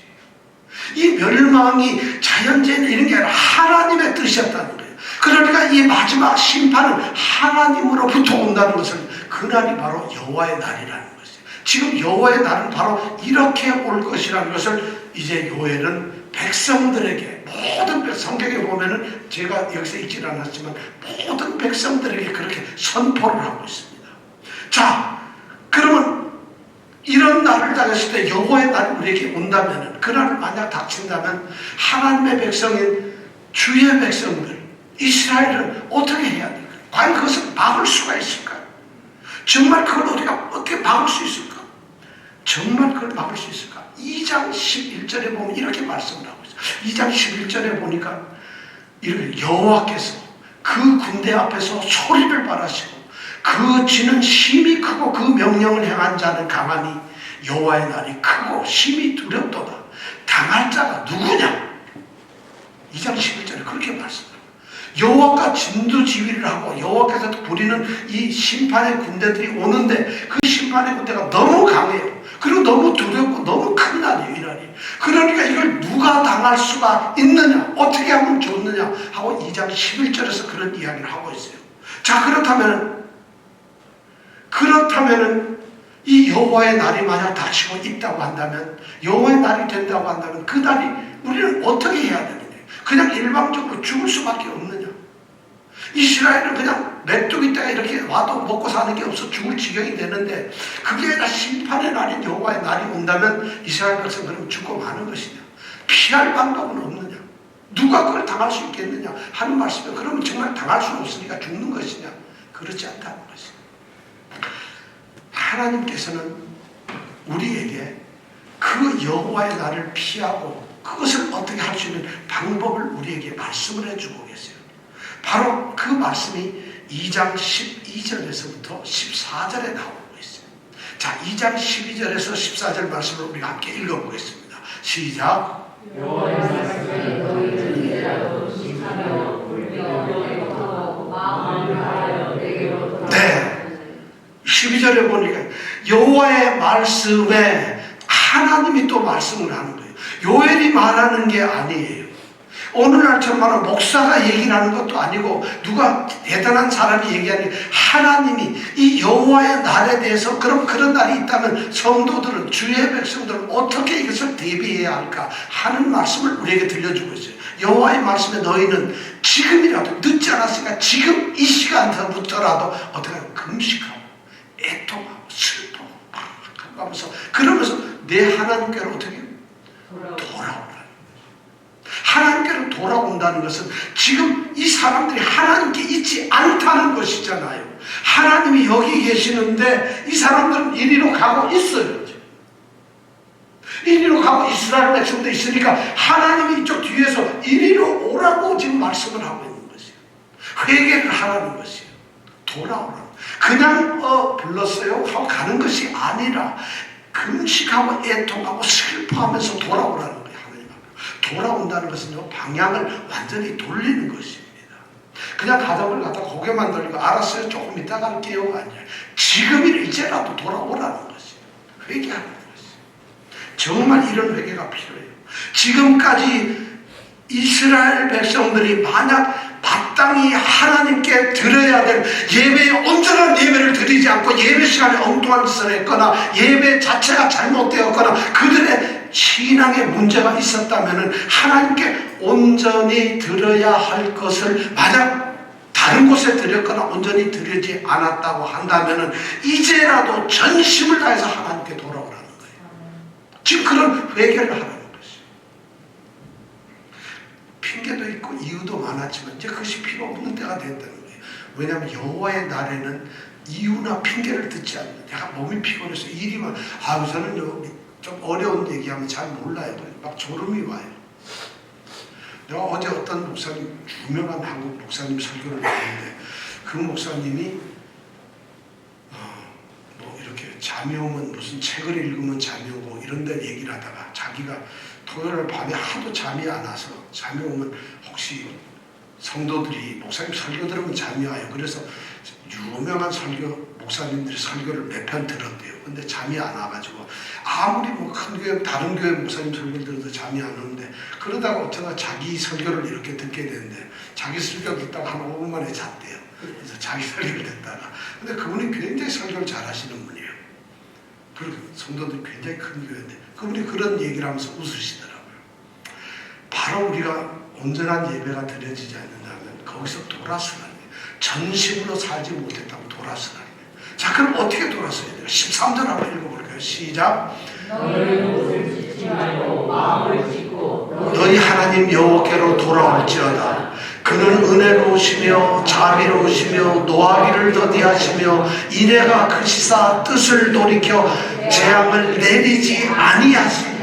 이 멸망이 자연재해 이런 게 아니라 하나님의 뜻이었다는 거예요. 그러니까 이 마지막 심판은 하나님으로부터 온다는 것을 그날이 바로 여호와의 날이라는 것이에요. 지금 여호와의 날은 바로 이렇게 올 것이라는 것을 이제 요엘은 백성들에게 모든 성경에 보면은 제가 여기서 읽지 않았지만 모든 백성들에게 그렇게 선포를 하고 있습니다. 자, 그러면 이런 날을 당했을 때 여호와의 날이 우리에게 온다면은 그날을 만약 닥친다면 하나님의 백성인 주의 백성들 이스라엘은 어떻게 해야 될까? 과연 그것을 막을 수가 있을까? 정말 그걸 우리가 어떻게 막을 수 있을까? 정말 그걸 막을 수 있을까? 2장 11절에 보면 이렇게 말씀을 하고 있어요. 2장 11절에 보니까 이렇게 여호와께서 그 군대 앞에서 소리를 발하시고 그 쥐는 힘이 크고 그 명령을 행한 자는 강하니 여호와의 날이 크고 힘이 두렵도다. 당할 자가 누구냐? 2장 11절에 그렇게 말씀합니다. 여호와가 진두지휘를 하고 여호와께서 부리는 이 심판의 군대들이 오는데 그 심판의 군대가 너무 강해요. 그리고 너무 두렵고 너무 큰 날이에요, 이 날이. 그러니까 이걸 누가 당할 수가 있느냐, 어떻게 하면 좋느냐 하고 2장 11절에서 그런 이야기를 하고 있어요. 자, 그렇다면은 이 여호와의 날이 만약 닥치고 있다고 한다면, 여호와의 날이 된다고 한다면 그 날이 우리는 어떻게 해야 되느냐? 그냥 일방적으로 죽을 수밖에 없느냐? 이스라엘은 그냥 메뚜기 떼가 이렇게 와도 먹고 사는 게 없어 죽을 지경이 되는데 그게 아니라 심판의 날인 여호와의 날이 온다면 이스라엘 백성 그러면 죽고 마는 것이냐? 피할 방법은 없느냐? 누가 그걸 당할 수 있겠느냐? 하는 말씀에 그러면 정말 당할 수 없으니까 죽는 것이냐? 그렇지 않다는 것이냐? 하나님께서는 우리에게 그 여호와의 날을 피하고 그것을 어떻게 할 수 있는 방법을 우리에게 말씀을 해주고 계세요. 바로 그 말씀이 2장 12절에서부터 14절에 나오고 있어요. 자, 2장 12절에서 14절 말씀을 우리가 함께 읽어보겠습니다. 시작. 여호와의 말씀에 너희는 이제라도 지키며 굴며 애통하고 마음을 다하여 내게로 돌아오라. 네. 12절에 보니까 여호와의 말씀에 하나님이 또 말씀을 하는 거예요. 요엘이 말하는 게 아니에요. 오늘날처럼 목사가 얘기를 하는 것도 아니고 누가 대단한 사람이 얘기하는 게 하나님이 이 여호와의 날에 대해서 그런 날이 있다면 성도들은 주의 백성들은 어떻게 이것을 대비해야 할까 하는 말씀을 우리에게 들려주고 있어요. 여호와의 말씀에 너희는 지금이라도 늦지 않았으니까 지금 이 시간부터라도 어떻게 하고 금식하고 애통하고 슬퍼하고 막 하면서 그러면서 내 하나님께로 어떻게 돌아오라. 하나님께로 돌아온다는 것은 지금 이 사람들이 하나님께 있지 않다는 것이잖아요. 하나님이 여기 계시는데 이 사람들은 이리로 가고 있어요. 이리로 가고 이스라엘 백성도 있으니까 하나님이 이쪽 뒤에서 이리로 오라고 지금 말씀을 하고 있는 것이에요. 회개를 하라는 것이에요. 돌아오라. 그냥 불렀어요 하고 가는 것이 아니라 금식하고 애통하고 슬퍼하면서 돌아오라는 거예요. 돌아온다는 것은요, 방향을 완전히 돌리는 것입니다. 그냥 가정을 갖다 고개만 돌리고 알았어요 조금 이따 갈게요 아니라 지금이 이제라도 돌아오라는 것이에요. 회개하는 것이에요. 정말 이런 회개가 필요해요. 지금까지 이스라엘 백성들이 만약 마땅히 하나님께 드려야 될 예배에 온전한 예배를 드리지 않고 예배 시간에 엉뚱한 짓을 했거나 예배 자체가 잘못되었거나 그들의 신앙에 문제가 있었다면 하나님께 온전히 드려야 할 것을 만약 다른 곳에 드렸거나 온전히 드리지 않았다고 한다면 이제라도 전심을 다해서 하나님께 돌아오라는 거예요. 지금 그런 회개를 하라는 것이에요. 핑계도 있고 이유도 많았지만 이제 그것이 필요 없는 때가 됐다는 거예요. 왜냐하면 여호와의 날에는 이유나 핑계를 듣지 않는, 내가 몸이 피곤해서 일이 많아, 저는 좀 어려운 얘기하면 잘 몰라요. 막 졸음이 와요. 내가 어제 어떤 목사님, 유명한 한국 목사님 설교를 했는데 그 목사님이 뭐 이렇게 잠이 오면 무슨 책을 읽으면 잠이 오고 이런 데 얘기를 하다가 자기가 토요일 밤에 하도 잠이 안 와서 잠이 오면 혹시 성도들이 목사님 설교 들으면 잠이 와요. 그래서 유명한 목사님들이 설교를 몇 편 들었대요. 근데 잠이 안 와가지고 아무리 뭐 큰 교회, 다른 교회 목사님 설교를 들어도 잠이 안 오는데 그러다가 어쩌다 자기 설교를 이렇게 듣게 되는데 자기 설교 듣다가 한 5분 만에 잤대요. 그래서 자기 설교를 듣다가 근데 그분이 굉장히 설교를 잘하시는 분이에요. 그리고 성도들이 굉장히 큰 교회인데 그분이 그런 얘기를 하면서 웃으시더라고요. 바로 우리가 온전한 예배가 드려지지 않는다면 거기서 돌아서라는 거예요. 전심으로 살지 못했다고 돌아서라는 거예요. 자, 그럼 어떻게 돌아서야 돼요? 13절 한번 읽어볼까요? 시작. 너희는 옷을 찢지 말고 마음을 찢고 너희 하나님 여호와께로 돌아올지어다. 그는 은혜로우시며 자비로우시며 노하기를 더디하시며 인애가 크시사 뜻을 돌이켜 재앙을 내리지 아니하시니.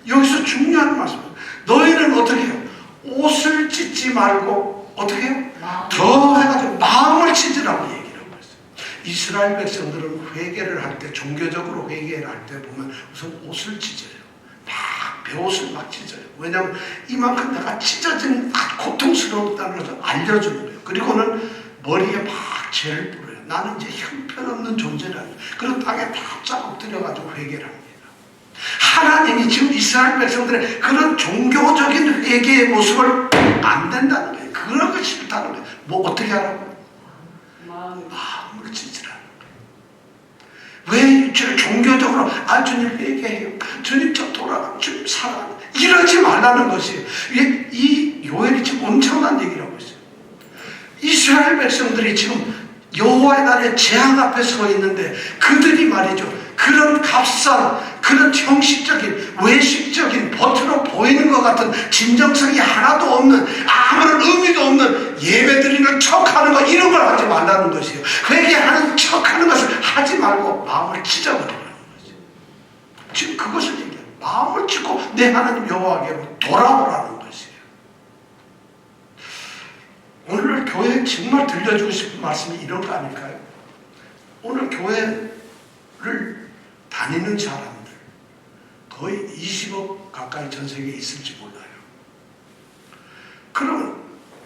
여기서 중요한 말씀입니다. 너희는 어떻게 해요? 옷을 찢지 말고 어떻게 해요? 더 해가지고 마음을 찢으라고 얘기를 하고 있어요. 이스라엘 백성들은 회개를 할 때, 종교적으로 회개를 할 때 보면 우선 옷을 찢어요. 막 베옷을 막 찢어요. 왜냐하면 이만큼 내가 찢어진 고통스러웠다는 것을 알려주는 거예요. 그리고는 머리에 막 죄를 뿌려요. 나는 이제 형편없는 존재라는, 그런 땅에 바짝 엎드려가지고 회개를 합니다. 하나님이 지금 이스라엘 백성들의 그런 종교적인 회개의 모습을 안 된다는 거예요. 그런 거 싫다는 거예요. 뭐 어떻게 하라고요? 마음을 찢으라는 거예요. 왜 종교적으로 주님 회개해요, 주님 저 돌아가면 주님 사랑해요, 이러지 말라는 것이에요. 이 요엘이 지금 엄청난 얘기를 하고 있어요. 이스라엘 백성들이 지금 여호와의 날에 재앙 앞에 서 있는데 그들이 말이죠, 그런 값싼, 그런 형식적인, 외식적인, 겉으로 보이는 것 같은 진정성이 하나도 없는, 아무런 의미도 없는 예배드리는 척하는 거, 이런 걸 하지 말라는 것이에요. 회개하는 척하는 것을 하지 말고 마음을 찢어버리라는 거죠. 지금 그것을 얘기해요. 마음을 찢고 내 하나님 여호와께로 돌아오라는 것이에요. 오늘 교회에 정말 들려주고 싶은 말씀이 이런 거 아닐까요? 오늘 교회를 다니는 사람들, 거의 20억 가까이 전 세계에 있을지 몰라요. 그러면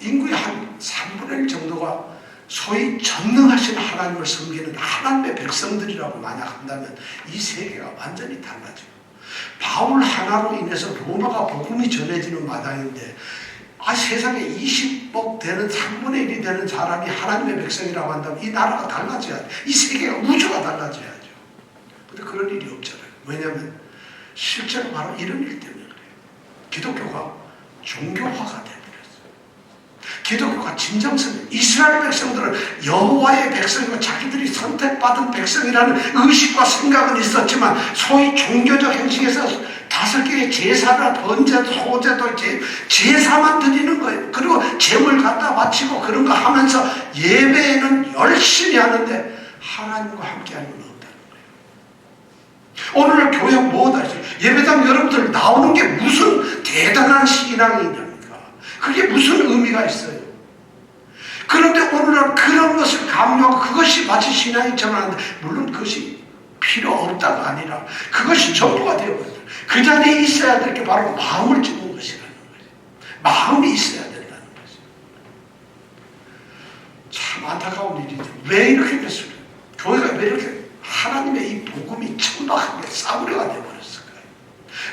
인구의 한 3분의 1 정도가 소위 전능하신 하나님을 섬기는 하나님의 백성들이라고 만약 한다면 이 세계가 완전히 달라져요. 바울 하나로 인해서 로마가 복음이 전해지는 마당인데 세상에 20억 되는 3분의 1이 되는 사람이 하나님의 백성이라고 한다면 이 나라가 달라져야 돼. 이 세계가 우주가 달라져야죠. 근데 그런 일이 없잖아요. 왜냐하면 실제로 바로 이런 일 때문에 그래요. 기독교가 종교화가 돼버렸어요. 기독교가 진정성, 이스라엘 백성들은 여호와의 백성이고 자기들이 선택받은 백성이라는 의식과 생각은 있었지만 소위 종교적 형식에서 5개의 제사나 번제도 소제도 제사만 드리는 거예요. 그리고 제물 갖다 바치고 그런 거 하면서 예배는 열심히 하는데 하나님과 함께하는 건 없다는 거예요. 오늘날 교회 뭐다 했어요. 예배당 여러분들 나오는 게 무슨 대단한 신앙이냐니까. 그게 무슨 의미가 있어요. 그런데 오늘날 그런 것을 강요하고 그것이 마치 신앙이 전하는데 물론 그것이 필요 없다가 아니라 그것이 전부가 되어버려요. 그 자리에 있어야 될 게 바로 마음을 찢는 것이라는 거죠. 마음이 있어야 된다는 거죠. 참 안타까운 일이죠. 왜 이렇게 됐을까요? 교회가 왜 이렇게 하나님의 이 복음이 천박하게 싸구려가 되어버렸을까요?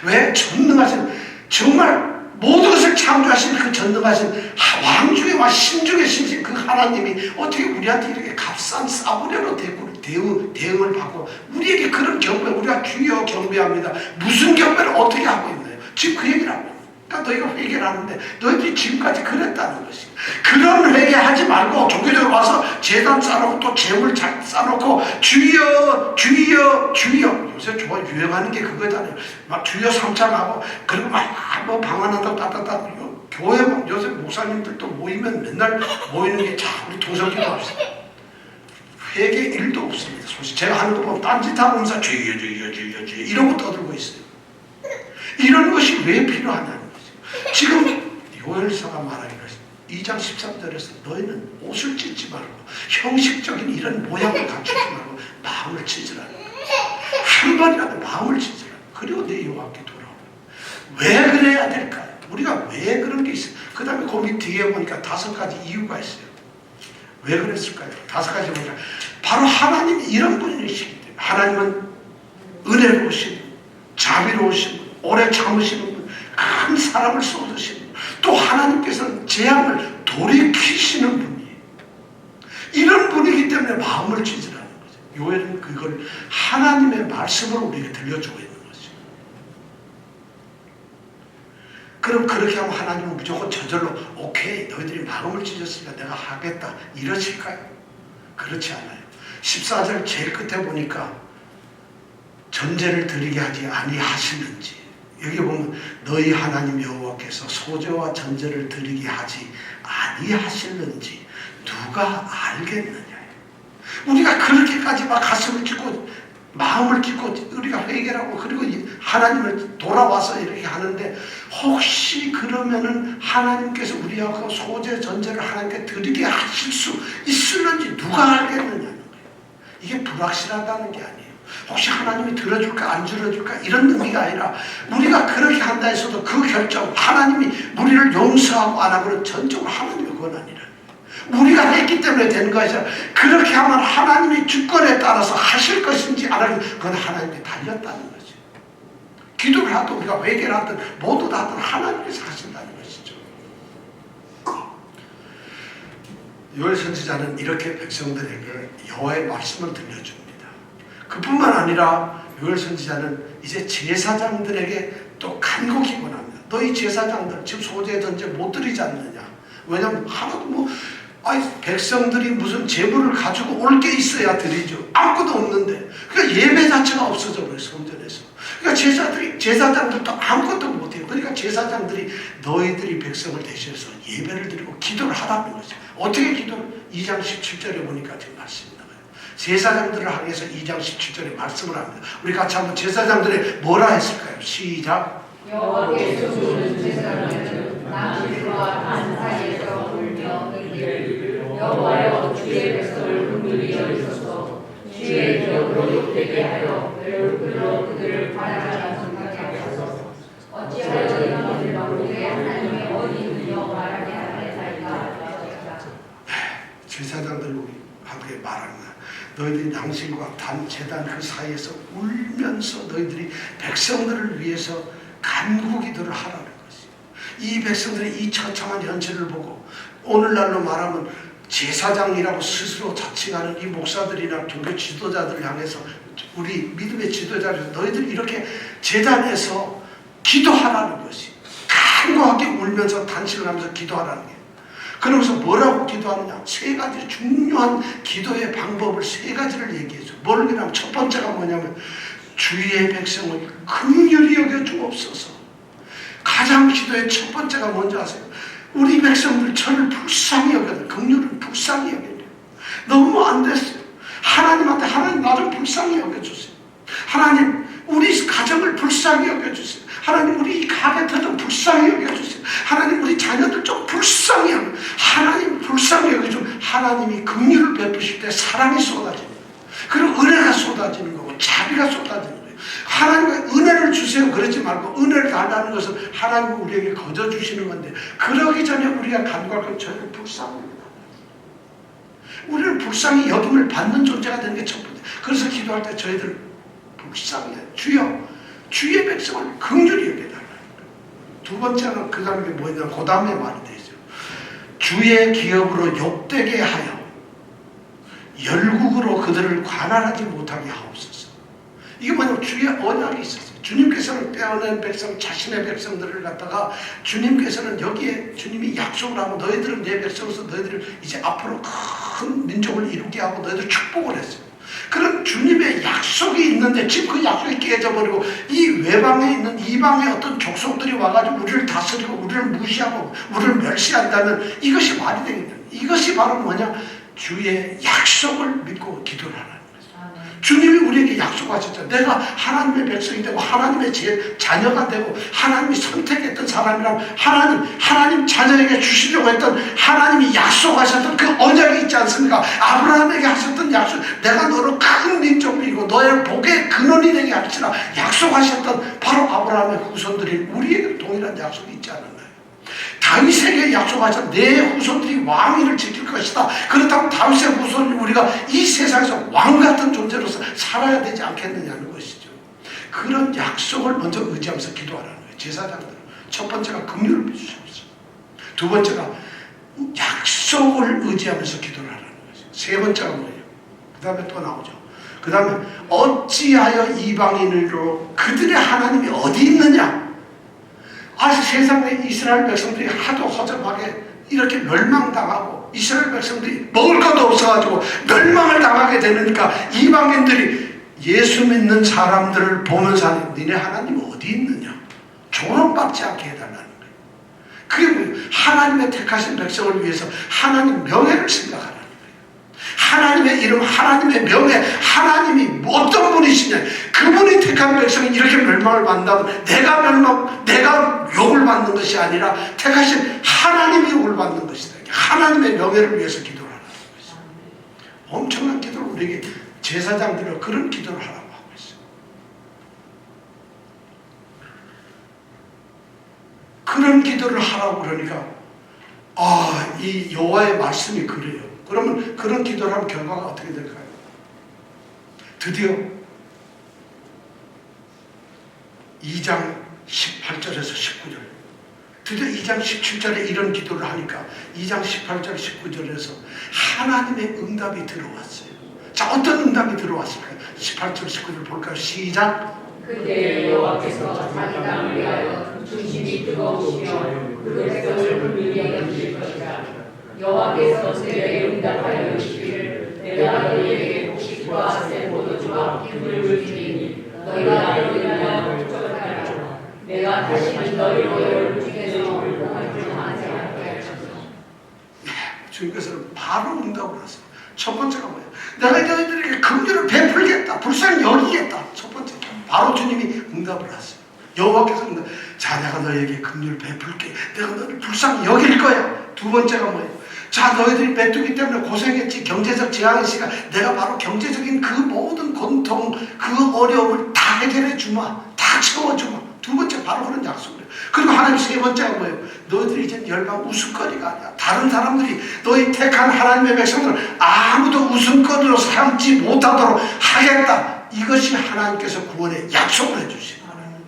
왜 전능하신 정말 모든 것을 창조하신 그 전능하신 왕중의 신중의 신신 그 하나님이 어떻게 우리한테 이렇게 값싼 싸구려로 대응을 받고 우리에게 그런 경배, 우리가 주여 경배합니다. 무슨 경배를 어떻게 하고 있나요? 지금 그 얘기를 하고 있나요? 그러니까 너희가 회개를 하는데 너희들이 지금까지 그랬다는 것이. 그런 회개하지 말고 종교적으로 와서 제단 쌓아놓고 또 재물 쌓아놓고 주여 주여 주여. 요새 좋아 유행하는 게 그거잖아요. 막 주여 삼창하고 그리고 막 뭐 방언한다고 따따따. 교회 요새 목사님들도 모이면 맨날 모이는 게 자 우리 동성기도 합시다. 회개 1도 없습니다. 솔직히 제가 하는 거 보면 딴짓하고 하면서 주여 주여 주여 주여 이런 거 떠들고 있어요. 이런 것이 왜 필요하냐는 거죠. 지금 요엘서가 말하기를 2장 13절에서 너희는 옷을 찢지 말고 형식적인 이런 모양을 갖추지 말고 마음을 찢으라는 거예요. 한 번이라도 마음을 찢으라. 그리고 내 여호와께 돌아오라. 왜 그래야 될까요? 우리가 왜 그런 게 있어요? 그 다음에 그 밑 뒤에 보니까 5가지 이유가 있어요. 왜 그랬을까요? 5가지 보니까 바로 하나님이 이런 분이시기 때문에 하나님은 은혜로우신 분, 자비로우신 분, 오래 참으시는 분, 큰 사랑을 쏟으시는 분, 또 하나님께서는 재앙을 돌이키시는 분이에요. 이런 분이기 때문에 마음을 찢으라는 거죠. 요엘은 그걸 하나님의 말씀으로 우리에게 들려주고 있는 거죠. 그럼 그렇게 하면 하나님은 무조건 저절로 오케이 너희들이 마음을 찢었으니까 내가 하겠다 이러실까요? 그렇지 않아요. 14절 제일 끝에 보니까 전제를 드리게 하지 아니하시는지 여기 보면 너희 하나님 여호와께서 소제와 전제를 드리게 하지 아니하시는지 누가 알겠느냐. 우리가 그렇게까지 막 가슴을 찢고 마음을 찢고 우리가 회개를 하고 그리고 하나님을 돌아와서 이렇게 하는데 혹시 그러면은 하나님께서 우리하고 소제 전제를 하나님께 드리게 하실 수 있을는지 누가 알겠느냐는 거예요. 이게 불확실하다는 게 아니에요. 혹시 하나님이 들어줄까 안 들어줄까 이런 의미가 아니라 우리가 그렇게 한다 해서도 그 결정 하나님이 우리를 용서하고 안 하고는 전적으로 하나님의 권한이라. 우리가 했기 때문에 되는 것이 아니라 그렇게 하면 하나님이 주권에 따라서 하실 것인지 안 하는 그건 하나님께 달렸다는 거죠. 기도를 하든 우리가 회개를 하든 모두 다 하든 하나님께서 하신다는 것이죠. 요엘 선지자는 이렇게 백성들에게 여호와의 말씀을 들려줍니다. 그뿐만 아니라 요엘 선지자는 이제 제사장들에게 또 간곡히 권합니다. 너희 제사장들 지금 소제 전제 못 드리지 않느냐. 왜냐하면 하나도 백성들이 무슨 재물을 가지고 올 게 있어야 드리죠. 아무것도 없는데. 그러니까 예배 자체가 없어져 버려요. 성전에서. 그러니까 제사장들도 아무것도 못해요. 그러니까 제사장들이 너희들이 백성을 대신해서 예배를 드리고 기도를 하라는 거죠. 어떻게 기도를? 2장 17절에 보니까 지금 말씀이 나와요. 제사장들을 향해서 2장 17절에 말씀을 합니다. 우리 같이 한번 제사장들이 뭐라 했을까요? 시작. 여호와께서 주는 제사장은 나무들과 단 사이에서 울며 이르기를 여호와여 주의 백성을 긍휼히 여기소서 주의 기업으로 욕되게 하여 얼굴로 그들을 바라지 않게 너희들이 낭실과 재단 그 사이에서 울면서 너희들이 백성들을 위해서 간구 기도를 하라는 것이에요. 이 백성들의 이 처참한 현실을 보고 오늘날로 말하면 제사장이라고 스스로 자칭하는 이 목사들이나 종교 지도자들을 향해서 우리 믿음의 지도자들 너희들이 이렇게 재단에서 기도하라는 것이 간구하게 울면서 단식을 하면서 기도하라는 거예요. 그러면서 뭐라고 기도하느냐? 세 가지 중요한 기도의 방법을 세 가지를 얘기해줘. 뭘 그러냐면 첫 번째가 뭐냐면 주의 백성을 긍휼히 여겨 주옵소서. 가장 기도의 첫 번째가 뭔지 아세요? 우리 백성들 저를 불쌍히 여겨요. 긍휼은 불쌍히 여겨요. 너무 안 됐어요. 하나님한테 하나님 나 좀 불쌍히 여겨주세요. 하나님 우리 가정을 불쌍히 여겨주세요. 하나님 우리 이 가게들 좀 불쌍히 여겨주세요. 하나님 우리 자녀들 좀 불쌍히 여겨주세요. 하나님 불쌍히 여겨주면 하나님이 긍휼을 베푸실 때 사랑이 쏟아집니다. 그리고 은혜가 쏟아지는 거고 자비가 쏟아지는 거예요. 하나님과 은혜를 주세요 그러지 말고 은혜를 달라는 것은 하나님 우리에게 거저 주시는 건데 그러기 전에 우리가 간구할 건 저희를 불쌍합니다. 우리를 불쌍히 여김을 받는 존재가 되는 게 첫 번째. 그래서 기도할 때 저희들 불쌍히 주여 주의 백성을 긍휼히 여겨달라. 두 번째는 그 다음에 뭐냐 그 다음에 말이 되죠. 주의 기업으로 욕되게 하여 열국으로 그들을 관할하지 못하게 하옵소서. 이게 뭐냐면 주의 언약이 있었어요. 주님께서는 빼어낸 백성 자신의 백성들을 갖다가 주님께서는 여기에 주님이 약속을 하고 너희들은 내 백성으로서 너희들을 이제 앞으로 큰 민족을 이루게 하고 너희들 축복을 했어요. 그런 주님의 약속이 있는데 지금 그 약속이 깨져버리고 이 외방에 있는 이방의 어떤 족속들이 와가지고 우리를 다스리고 우리를 무시하고 우리를 멸시한다면 이것이 말이 되겠냐. 이것이 바로 뭐냐 주의 약속을 믿고 기도를 하라는 거죠. 주님이 우리에게 약속하셨죠. 내가 하나님의 백성이 되고 하나님의 자녀가 되고 하나님이 선택했던 사람이라면 하나님 자녀에게 주시려고 했던 하나님이 약속하셨던 그 언약이 있지 않습니까? 아브라함에게 하셨던 약속, 내가 너를 큰 민족을 이루고 너의 복의 근원이 되게 할지라 약속하셨던 바로 아브라함의 후손들이 우리에게 동일한 약속이 있지 않았나요? 다윗에게 약속하셨 내 후손들이 왕위를 지킬 것이다. 그렇다면 다윗의 후손이 우리가 이 세상에서 왕같은 존재로서 살아야 되지 않겠느냐는 것이죠. 그런 약속을 먼저 의지하면서 기도하라는 거예요. 제사장들은 첫 번째가 긍휼을 베푸시옵소서. 두 번째가 약속을 의지하면서 기도를 하라는 거죠. 세 번째가 뭐예요? 그 다음에 또 나오죠. 그 다음에 어찌하여 이방인으로 그들의 하나님이 어디 있느냐? 아직 세상에 이스라엘 백성들이 하도 허접하게 이렇게 멸망당하고 이스라엘 백성들이 먹을 것도 없어가지고 멸망을 당하게 되니까 이방인들이 예수 믿는 사람들을 보면서 니네 하나님 어디 있느냐? 조롱받지 않게 해달라는 거예요. 그게 뭐예요? 하나님의 택하신 백성을 위해서 하나님 명예를 생각하라는 거예요. 하나님의 이름, 하나님의 명예, 하나님이 어떤 분이시냐? 그분이 택한 백성이 이렇게 멸망을 받는다면 내가 욕을 받는 것이 아니라 택하신 하나님이 욕을 받는 것이다. 하나님의 명예를 위해서 기도를 하라는 것이죠. 엄청난 기도를 우리에게 제사장들은 그런 기도를 하라고 하고 있어요. 그런 기도를 하라고 그러니까 이 여호와의 말씀이 그래요. 그러면 그런 기도를 하면 결과가 어떻게 될까요? 드디어 2장 18절에서 19절 드디어 2장 17절에 이런 기도를 하니까 2장 18절 19절에서 하나님의 응답이 들어왔어요. 자, 어떤 응답이 들어왔을까요? 18절 19절 볼까요? 시작. 그때 여호와께서 자기 땅을 위하여 중심이 뜨거우시며 그 백성을 긍휼히 여기실 것이다. 여호와께서 내게 응답하여 이르시기를 내가 너희에게 곡식과 새 포도주와 기름을 주리니 너희가 나를 위하여 족적하리라. 내가 다시는 너희로 열을 주께서 공할 줄 아지 않게 하소서. 주님께서는 바로 응답을 하세요. 첫 번째가 뭐예요? 내가 너희들에게 긍휼을 베풀겠다. 불쌍히 여기겠다. 첫 번째. 바로 주님이 응답을 하세요. 여호와께서 자, 내가 너희에게 긍휼을 베풀게. 내가 너희를 불쌍히 여길 거야. 두 번째가 뭐예요? 자, 너희들이 메뚜기 때문에 고생했지. 경제적 재앙이 있으니까 내가 바로 경제적인 그 모든 고통, 그 어려움을 다 해결해 주마. 다 채워주마. 두 번째 바로 그런 약속을 해요. 그리고 하나님 세 번째가 뭐예요? 너희들이 이제 열방 웃음거리가 아니야. 다른 사람들이 너희 택한 하나님의 백성들을 아무도 웃음거리로 삼지 못하도록 하겠다. 이것이 하나님께서 구원의 약속을 해주신 거예요.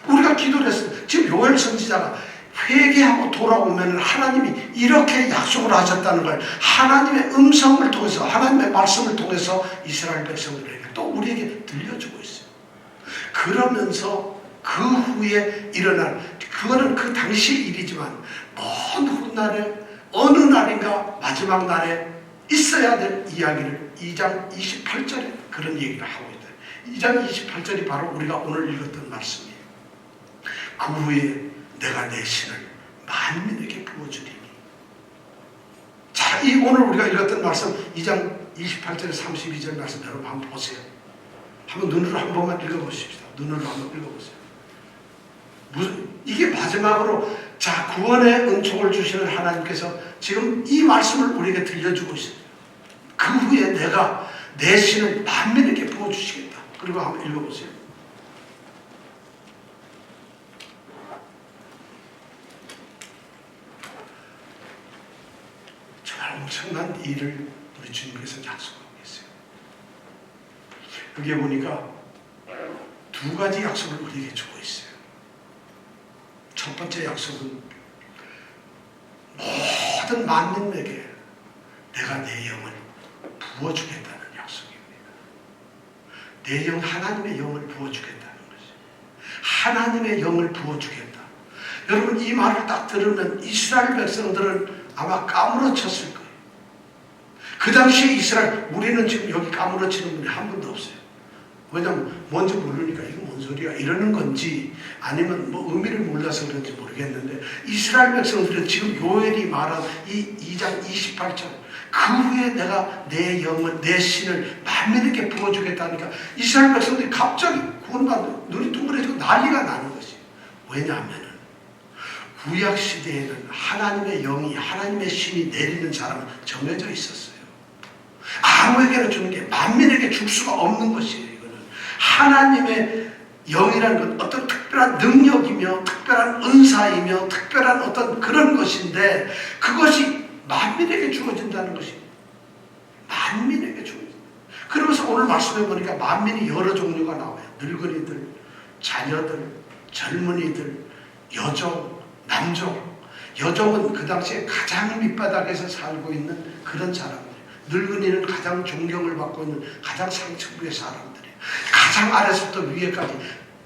우리가 기도를 했어요. 지금 요엘 선지자가 회개하고 돌아오면 하나님이 이렇게 약속을 하셨다는 걸 하나님의 음성을 통해서, 하나님의 말씀을 통해서 이스라엘 백성들에게 또 우리에게 들려주고 있어요. 그러면서 그 후에 일어날, 그거는 그 당시 일이지만 먼 훗날에 어느 날인가 마지막 날에 있어야 될 이야기를 2장 28절에 그런 얘기를 하고 있다. 2장 28절이 바로 우리가 오늘 읽었던 말씀이에요. 그 후에 내가 내 신을 만민에게 부어주리니. 자, 이 오늘 우리가 읽었던 말씀 2장 28절 32절 말씀 여러분 한번 보세요. 한번 눈으로 한 번만 읽어보십시다. 눈으로 한번 읽어보세요. 이게 마지막으로 자, 구원의 은총을 주시는 하나님께서 지금 이 말씀을 우리에게 들려주고 있어요. 그 후에 내가 내 신을 만민에게 부어주시겠다. 그리고 한번 읽어보세요. 정말 엄청난 일을 우리 주님께서 약속하고 계세요. 여기에 보니까 두 가지 약속을 우리에게 주고 있어요. 첫 번째 약속은 모든 만민에게 내가 내 영을 부어주겠다는 약속입니다. 내 영, 하나님의 영을 부어주겠다는 것이. 하나님의 영을 부어주겠다. 여러분 이 말을 딱 들으면 이스라엘 백성들은 아마 까무러쳤을 거예요. 그 당시에 이스라엘, 우리는 지금 여기 까무러치는 분이 한 분도 없어요. 왜냐면 뭔지 모르니까 이거 뭔 소리야 이러는 건지 아니면 뭐 의미를 몰라서 그런지 모르겠는데 이스라엘 백성들은 지금 요엘이 말한 이 2장 28절 그 후에 내가 내 영을 내 신을 만민에게 부어주겠다니까 이스라엘 백성들이 갑자기 구원받는 눈이 둥그레지고 난리가 나는 것이. 왜냐하면 구약시대에는 하나님의 영이 하나님의 신이 내리는 사람은 정해져 있었어요. 아무에게나 주는 게 만민에게 줄 수가 없는 것이에요. 이거는 하나님의 영이라는 건 어떤 특별한 능력이며 특별한 은사이며 특별한 어떤 그런 것인데 그것이 만민에게 주어진다는 것이 만민에게 주어진다. 그러면서 오늘 말씀해 보니까 만민이 여러 종류가 나와요. 늙은이들, 자녀들, 젊은이들, 여종, 남종. 여종은 그 당시에 가장 밑바닥에서 살고 있는 그런 사람들. 늙은이는 가장 존경을 받고 있는 가장 상층부의 사람들이에요. 가장 아래서부터 위에까지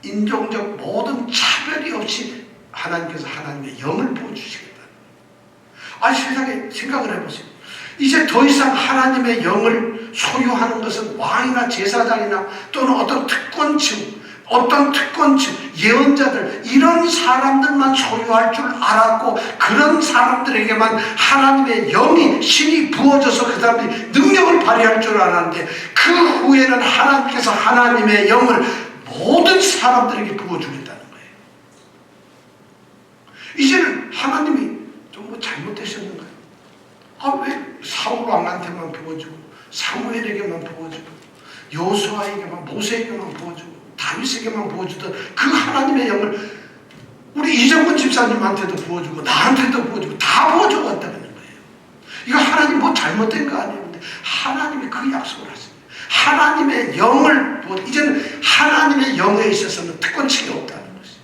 인종적 모든 차별이 없이 하나님께서 하나님의 영을 부어주시겠다. 아니 세상에 생각을 해보세요. 이제 더 이상 하나님의 영을 소유하는 것은 왕이나 제사장이나 또는 어떤 특권층, 예언자들 이런 사람들만 소유할 줄 알았고 그런 사람들에게만 하나님의 영이 신이 부어져서 그 사람들이 능력을 발휘할 줄 알았는데 그 후에는 하나님께서 하나님의 영을 모든 사람들에게 부어주겠다는 거예요. 이제는 하나님이 좀 뭐 잘못되셨는가요? 왜 사울 왕한테만 부어주고 사무엘에게만 부어주고 여호수아에게만 모세에게만 부어주고 다윗에게만 부어주던 그 하나님의 영을 우리 이정근 집사님한테도 부어주고 나한테도 부어주고 다 부어주고 왔다는 거예요. 이거 하나님 뭐 잘못된 거 아니에요. 근데 하나님이 그 약속을 하십니다. 하나님의 영을 이제는 하나님의 영에 있어서는 특권층이 없다는 것이에요.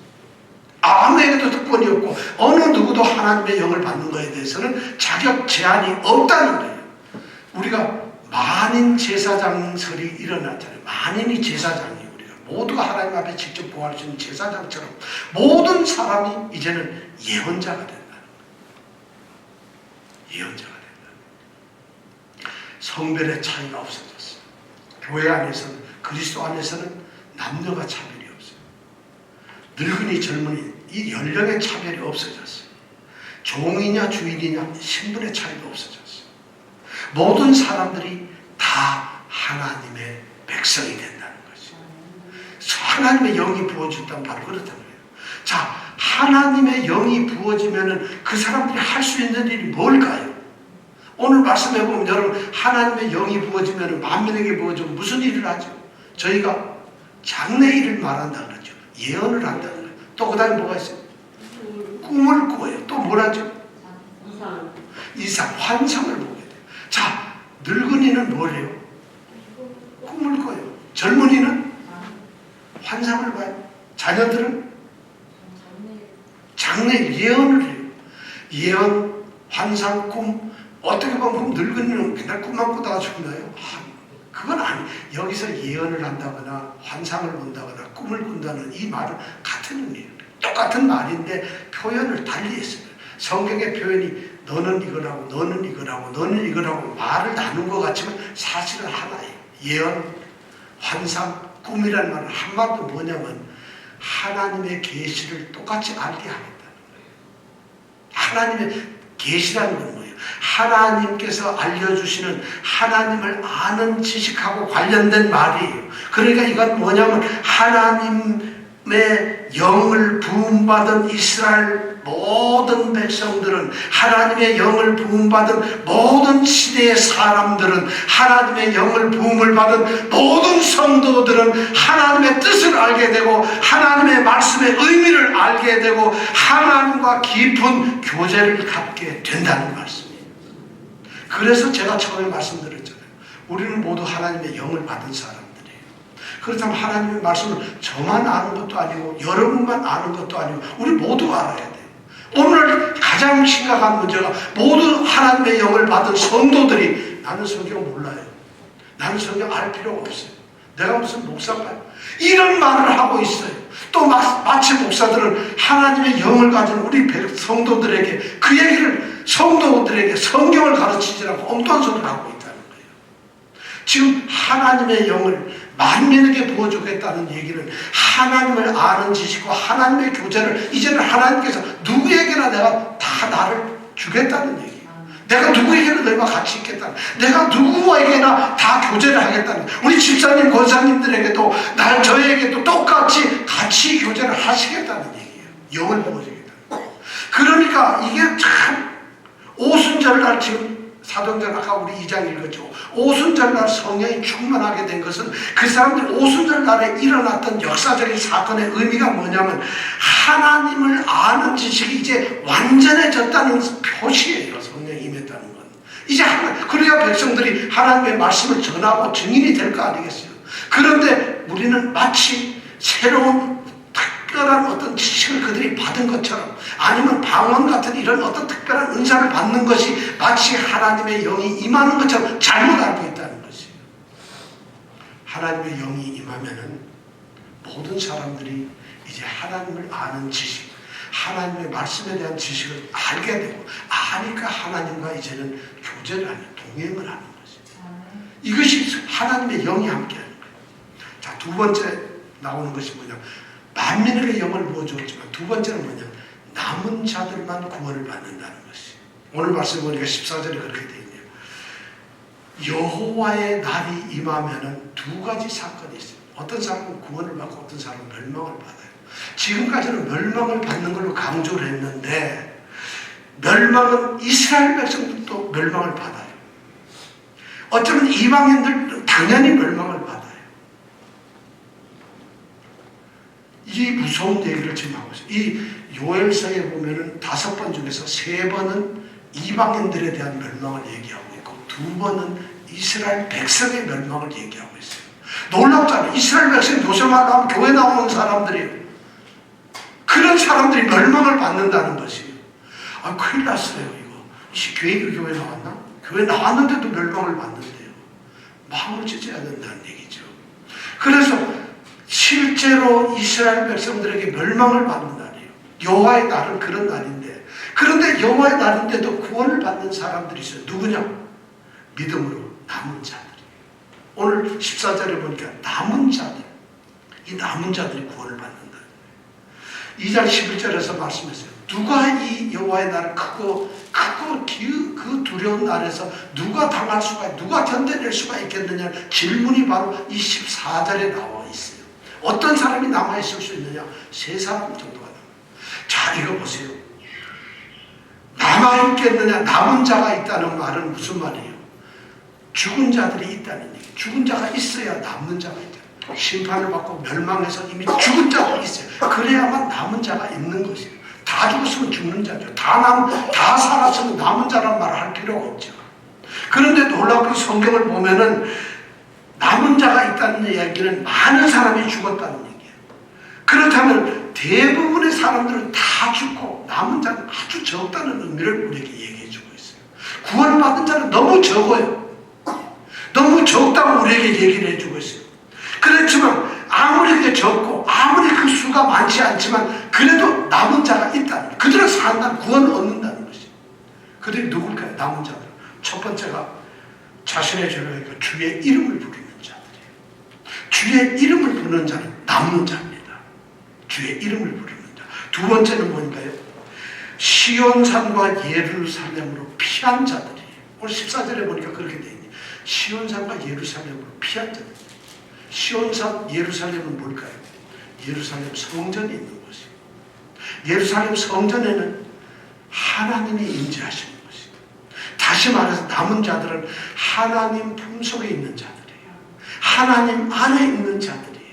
아무에게도 특권이 없고 어느 누구도 하나님의 영을 받는 것에 대해서는 자격 제한이 없다는 거예요. 우리가 만인 제사장설이 일어났잖아요. 만인이 제사장이에요. 모두가 하나님 앞에 직접 보호할 수 있는 제사장처럼 모든 사람이 이제는 예언자가 된다는 거예요. 예언자가 된다. 성별의 차이가 없어졌어요. 교회 안에서는 그리스도 안에서는 남녀가 차별이 없어요. 늙은이 젊은이 이 연령의 차별이 없어졌어요. 종이냐 주인이냐 신분의 차이도 없어졌어요. 모든 사람들이 다 하나님의 백성이 된다는 것이죠. 하나님의 영이 부어진다면 바로 그렇다는 거예요. 자, 하나님의 영이 부어지면 그 사람들이 할 수 있는 일이 뭘까요? 오늘 말씀해보면 여러분 하나님의 영이 부어지면 만민에게 부어지면 무슨 일을 하죠? 저희가 장래일을 말한다 그러죠. 예언을 한다는 거예요. 또 그 다음에 뭐가 있어요? 꿈을 꾸어요. 또 뭐라죠? 이상. 이상, 환상을 보게 돼요. 자, 늙은이는 뭐래요? 꿈을 꿔요. 젊은이는 환상을 봐요. 자녀들은 장래 예언을 해요. 예언, 환상, 꿈. 어떻게 보면 늙은이는 그냥 꿈만 꾸다가 죽나요? 그건 아니. 여기서 예언을 한다거나 환상을 본다거나 꿈을 꾼다는 이 말은 같은 의미예요. 똑같은 말인데 표현을 달리 했어요. 성경의 표현이 너는 이거라고 너는 이거라고 너는 이거라고 말을 나눈 것 같지만 사실은 하나예요. 예언, 환상, 꿈이라는 말은 한마디로 뭐냐면 하나님의 계시를 똑같이 알게 하겠다는 거예요. 하나님의 계시라는 건 뭐예요? 하나님께서 알려주시는 하나님을 아는 지식하고 관련된 말이에요. 그러니까 이건 뭐냐면 하나님의 영을 부음받은 이스라엘 모든 백성들은, 하나님의 영을 부음받은 모든 시대의 사람들은, 하나님의 영을 부음을 받은 모든 성도들은 하나님의 뜻을 알게 되고 하나님의 말씀의 의미를 알게 되고 하나님과 깊은 교제를 갖게 된다는 말씀이에요. 그래서 제가 처음에 말씀드렸잖아요. 우리는 모두 하나님의 영을 받은 사람들이에요. 그렇다면 하나님의 말씀을 저만 아는 것도 아니고 여러분만 아는 것도 아니고 우리 모두 알아야 돼요. 오늘 가장 심각한 문제가 모두 하나님의 영을 받은 성도들이 나는 성경 몰라요. 나는 성경 알 필요가 없어요. 내가 무슨 목사인가요? 이런 말을 하고 있어요. 또 마치 목사들은 하나님의 영을 가진 우리 성도들에게 그 얘기를 성도들에게 성경을 가르치지 않고 엉뚱한 소리를 하고 있다는 거예요. 지금 하나님의 영을 만민에게 부어주겠다는 얘기는 하나님을 아는 지식과 하나님의 교제를 이제는 하나님께서 누구에게나 내가 다 나를 주겠다는 얘기예요. 내가 누구에게나 너희와 같이 있겠다는, 내가 누구에게나 다 교제를 하겠다는, 우리 집사님, 권사님들에게도 저에게도 똑같이 같이 교제를 하시겠다는 얘기예요. 영을 부어주겠다는 거예요. 그러니까 이게 참 오순절날 지금 사도행전 아까 우리 2장 읽었죠. 오순절날 성령이 충만하게 된 것은 그 사람들이 오순절날에 일어났던 역사적인 사건의 의미가 뭐냐면 하나님을 아는 지식이 이제 완전해졌다는 표시예요. 성령이 임했다는 건. 이제 그래야 백성들이 하나님의 말씀을 전하고 증인이 될 거 아니겠어요. 그런데 우리는 마치 새로운 특별한 어떤 지식을 그들이 받은 것처럼 아니면 방언 같은 이런 어떤 특별한 은사를 받는 것이 마치 하나님의 영이 임하는 것처럼 잘못 알고 있다는 것이에요. 하나님의 영이 임하면은 모든 사람들이 이제 하나님을 아는 지식, 하나님의 말씀에 대한 지식을 알게 되고 아니까 하나님과 이제는 교제를 하는, 동행을 하는 것이에요. 이것이 하나님의 영이 함께하는 거예요. 자, 두 번째 나오는 것이 뭐냐? 만민에게 영을 부어주었지만 두 번째는 뭐냐? 남은 자들만 구원을 받는다는 것이. 오늘 말씀 보니까 14절에 그렇게 되어 있네요. 여호와의 날이 임하면은 두 가지 사건이 있어요. 어떤 사람은 구원을 받고 어떤 사람은 멸망을 받아요. 지금까지는 멸망을 받는 걸로 강조를 했는데 멸망은 이스라엘 백성들도 멸망을 받아요. 어쩌면 이방인들도 당연히 멸망을 받아요. 이 무서운 얘기를 지금 하고 있어요. 이 요엘서에 보면은 5번 중에서 3번은 이방인들에 대한 멸망을 얘기하고 있고 2번은 이스라엘 백성의 멸망을 얘기하고 있어요. 놀랍잖아요. 이스라엘 백성이 노세마다 하면 교회 나오는 사람들이에요. 그런 사람들이 멸망을 받는다는 것이에요. 아, 큰일 났어요, 이거. 교회 나왔나? 교회 나왔는데도 멸망을 받는데요. 마음을 찢어야 된다는 얘기죠. 그래서 실제로 이스라엘 백성들에게 멸망을 받는 날이에요. 여호와의 날은 그런 날인데, 그런데 여호와의 날인데도 구원을 받는 사람들이 있어요. 누구냐? 믿음으로 남은 자들이. 오늘 14절에 보니까 남은 자들, 이 남은 자들이 구원을 받는다. 2장 11절에서 말씀했어요. 누가 이 여호와의 날을 크고 그 두려운 날에서 누가 당할 수가, 누가 견뎌낼 수가 있겠느냐 질문이 바로 이 14절에 나와 있어요. 어떤 사람이 남아있을 수 있느냐? 3사람 정도가 남아요. 자, 이거 보세요. 남아있겠느냐? 남은 자가 있다는 말은 무슨 말이에요? 죽은 자들이 있다는 얘기. 죽은 자가 있어야 남는 자가 있다. 심판을 받고 멸망해서 이미 죽은 자가 있어요. 그래야만 남은 자가 있는 것이에요. 다 죽었으면 죽는 자죠. 다 살았으면 남은 자란 말을 할 필요가 없죠. 그런데 놀랍게 성경을 보면은 남은 자가 있다는 이야기는 많은 사람이 죽었다는 얘기예요. 그렇다면 대부분의 사람들은 다 죽고 남은 자는 아주 적다는 의미를 우리에게 얘기해 주고 있어요. 구원받은 자는 너무 적어요. 너무 적다고 우리에게 얘기를 해주고 있어요. 그렇지만 아무리 그게 적고 아무리 그 수가 많지 않지만 그래도 남은 자가 있다는 거예요. 그들은 산다는, 구원 얻는다는 것이에요. 그들이 누굴까요? 남은 자들. 첫 번째가 자신의 죄를 주의 이름을 부르는 자들이에요. 주의 이름을 부르는 자는 남는 자입니다. 주의 이름을 부르는 자. 두 번째는 뭔가요? 시온산과 예루살렘으로 피한 자들이에요. 오늘 14절에 보니까 그렇게 되어 있네요. 시온산과 예루살렘으로 피한 자들. 시온산 예루살렘은 뭘까요? 예루살렘 성전이 있는 곳이에요. 예루살렘 성전에는 하나님이 임재하시는 곳이에요. 다시 말해서 남은 자들은 하나님 품속에 있는 자들이에요. 하나님 안에 있는 자들이에요.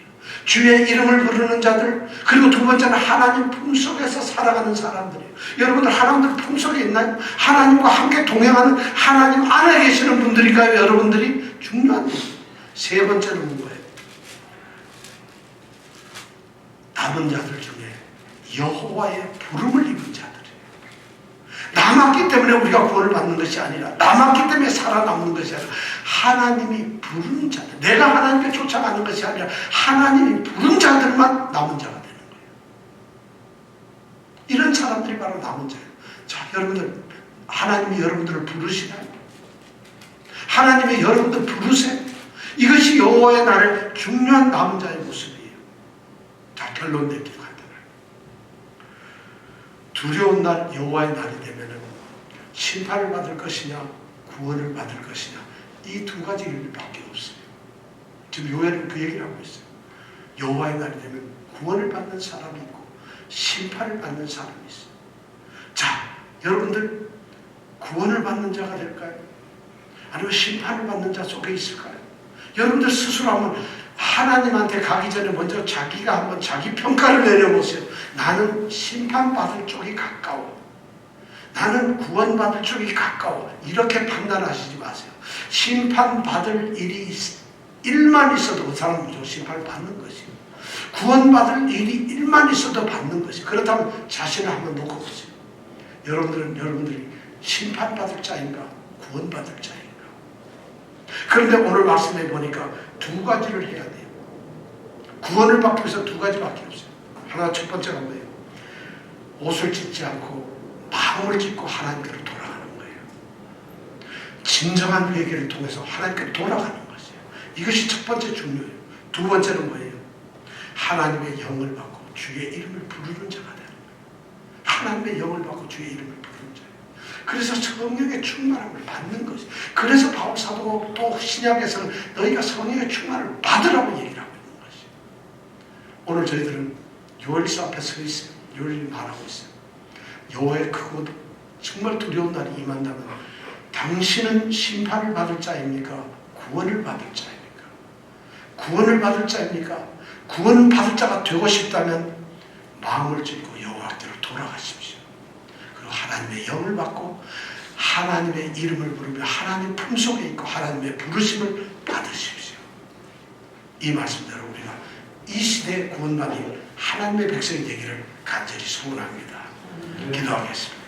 주의 이름을 부르는 자들, 그리고 두 번째는 하나님 품속에서 살아가는 사람들이에요. 여러분들 하나님들 품속에 있나요? 하나님과 함께 동행하는 하나님 안에 계시는 분들인가요? 여러분들이? 중요한 거예요. 세 번째는 뭐예요? 남은 자들 중에 여호와의 부름을 입은 자들이에요. 남았기 때문에 우리가 구원을 받는 것이 아니라, 남았기 때문에 살아남는 것이 아니라 하나님이 부른 자들, 내가 하나님께 쫓아가는 것이 아니라 하나님이 부른 자들만 남은 자가 되는 거예요. 이런 사람들이 바로 남은 자예요. 자, 여러분들, 하나님이 여러분들을 부르시나요? 하나님이 여러분들 부르세요? 이것이 여호와의 날의 중요한 남은 자의 모습이에요. 자, 결론 내기로 간다. 두려운 날, 여호와의 날이 되면은 심판을 받을 것이냐, 구원을 받을 것이냐, 이 두 가지 일밖에 없어요. 지금 요엘은 그 얘기를 하고 있어요. 여호와의 날이 되면 구원을 받는 사람이 있고 심판을 받는 사람이 있어요. 자, 여러분들 구원을 받는 자가 될까요? 아니면 심판을 받는 자 속에 있을까요? 여러분들 스스로 한번 하나님한테 가기 전에 먼저 자기가 한번 자기 평가를 내려보세요. 나는 심판받을 쪽이 가까워. 나는 구원받을 쪽이 가까워. 이렇게 판단하시지 마세요. 심판받을 일만 있어도 그 사람은 무조건 심판을 받는 것이에요. 구원받을 일만 있어도 받는 것이에요. 그렇다면 자신을 한번 놓고 보세요. 여러분들이 심판받을 자인가, 구원받을 자인가? 그런데 오늘 말씀해 보니까 두 가지를 해야 돼요. 구원을 받기 위해서 두 가지밖에 없어요. 하나, 첫 번째가 뭐예요? 옷을 찢지 않고 마음을 찢고 하나님께로 돌아가는 거예요. 진정한 회개를 통해서 하나님께로 돌아가는 것이에요. 이것이 첫 번째 중요해요. 두 번째는 뭐예요? 하나님의 영을 받고 주의 이름을 부르는 자가 되는 거예요. 하나님의 영을 받고 주의 이름을 부르는 자예요. 그래서 성령의 충만함을 받는 것이에요. 그래서 바울 사도가 또 신약에서는 너희가 성령의 충만을 받으라고 얘기를 하고 있는 것이에요. 오늘 저희들은 요엘서 앞에 서 있어요. 요엘이 말하고 있어요. 여호와의 크고 정말 두려운 날이 임한다면 당신은 심판을 받을 자입니까? 구원을 받을 자입니까? 구원을 받을 자입니까? 구원 받을 자가 되고 싶다면 마음을 찢고 여호와께로 돌아가십시오. 그리고 하나님의 영을 받고 하나님의 이름을 부르며 하나님 품속에 있고 하나님의 부르심을 받으십시오. 이 말씀대로 우리가 이 시대에 구원받은 하나님의 백성이 되기를 간절히 소원합니다. 기도하겠습니다.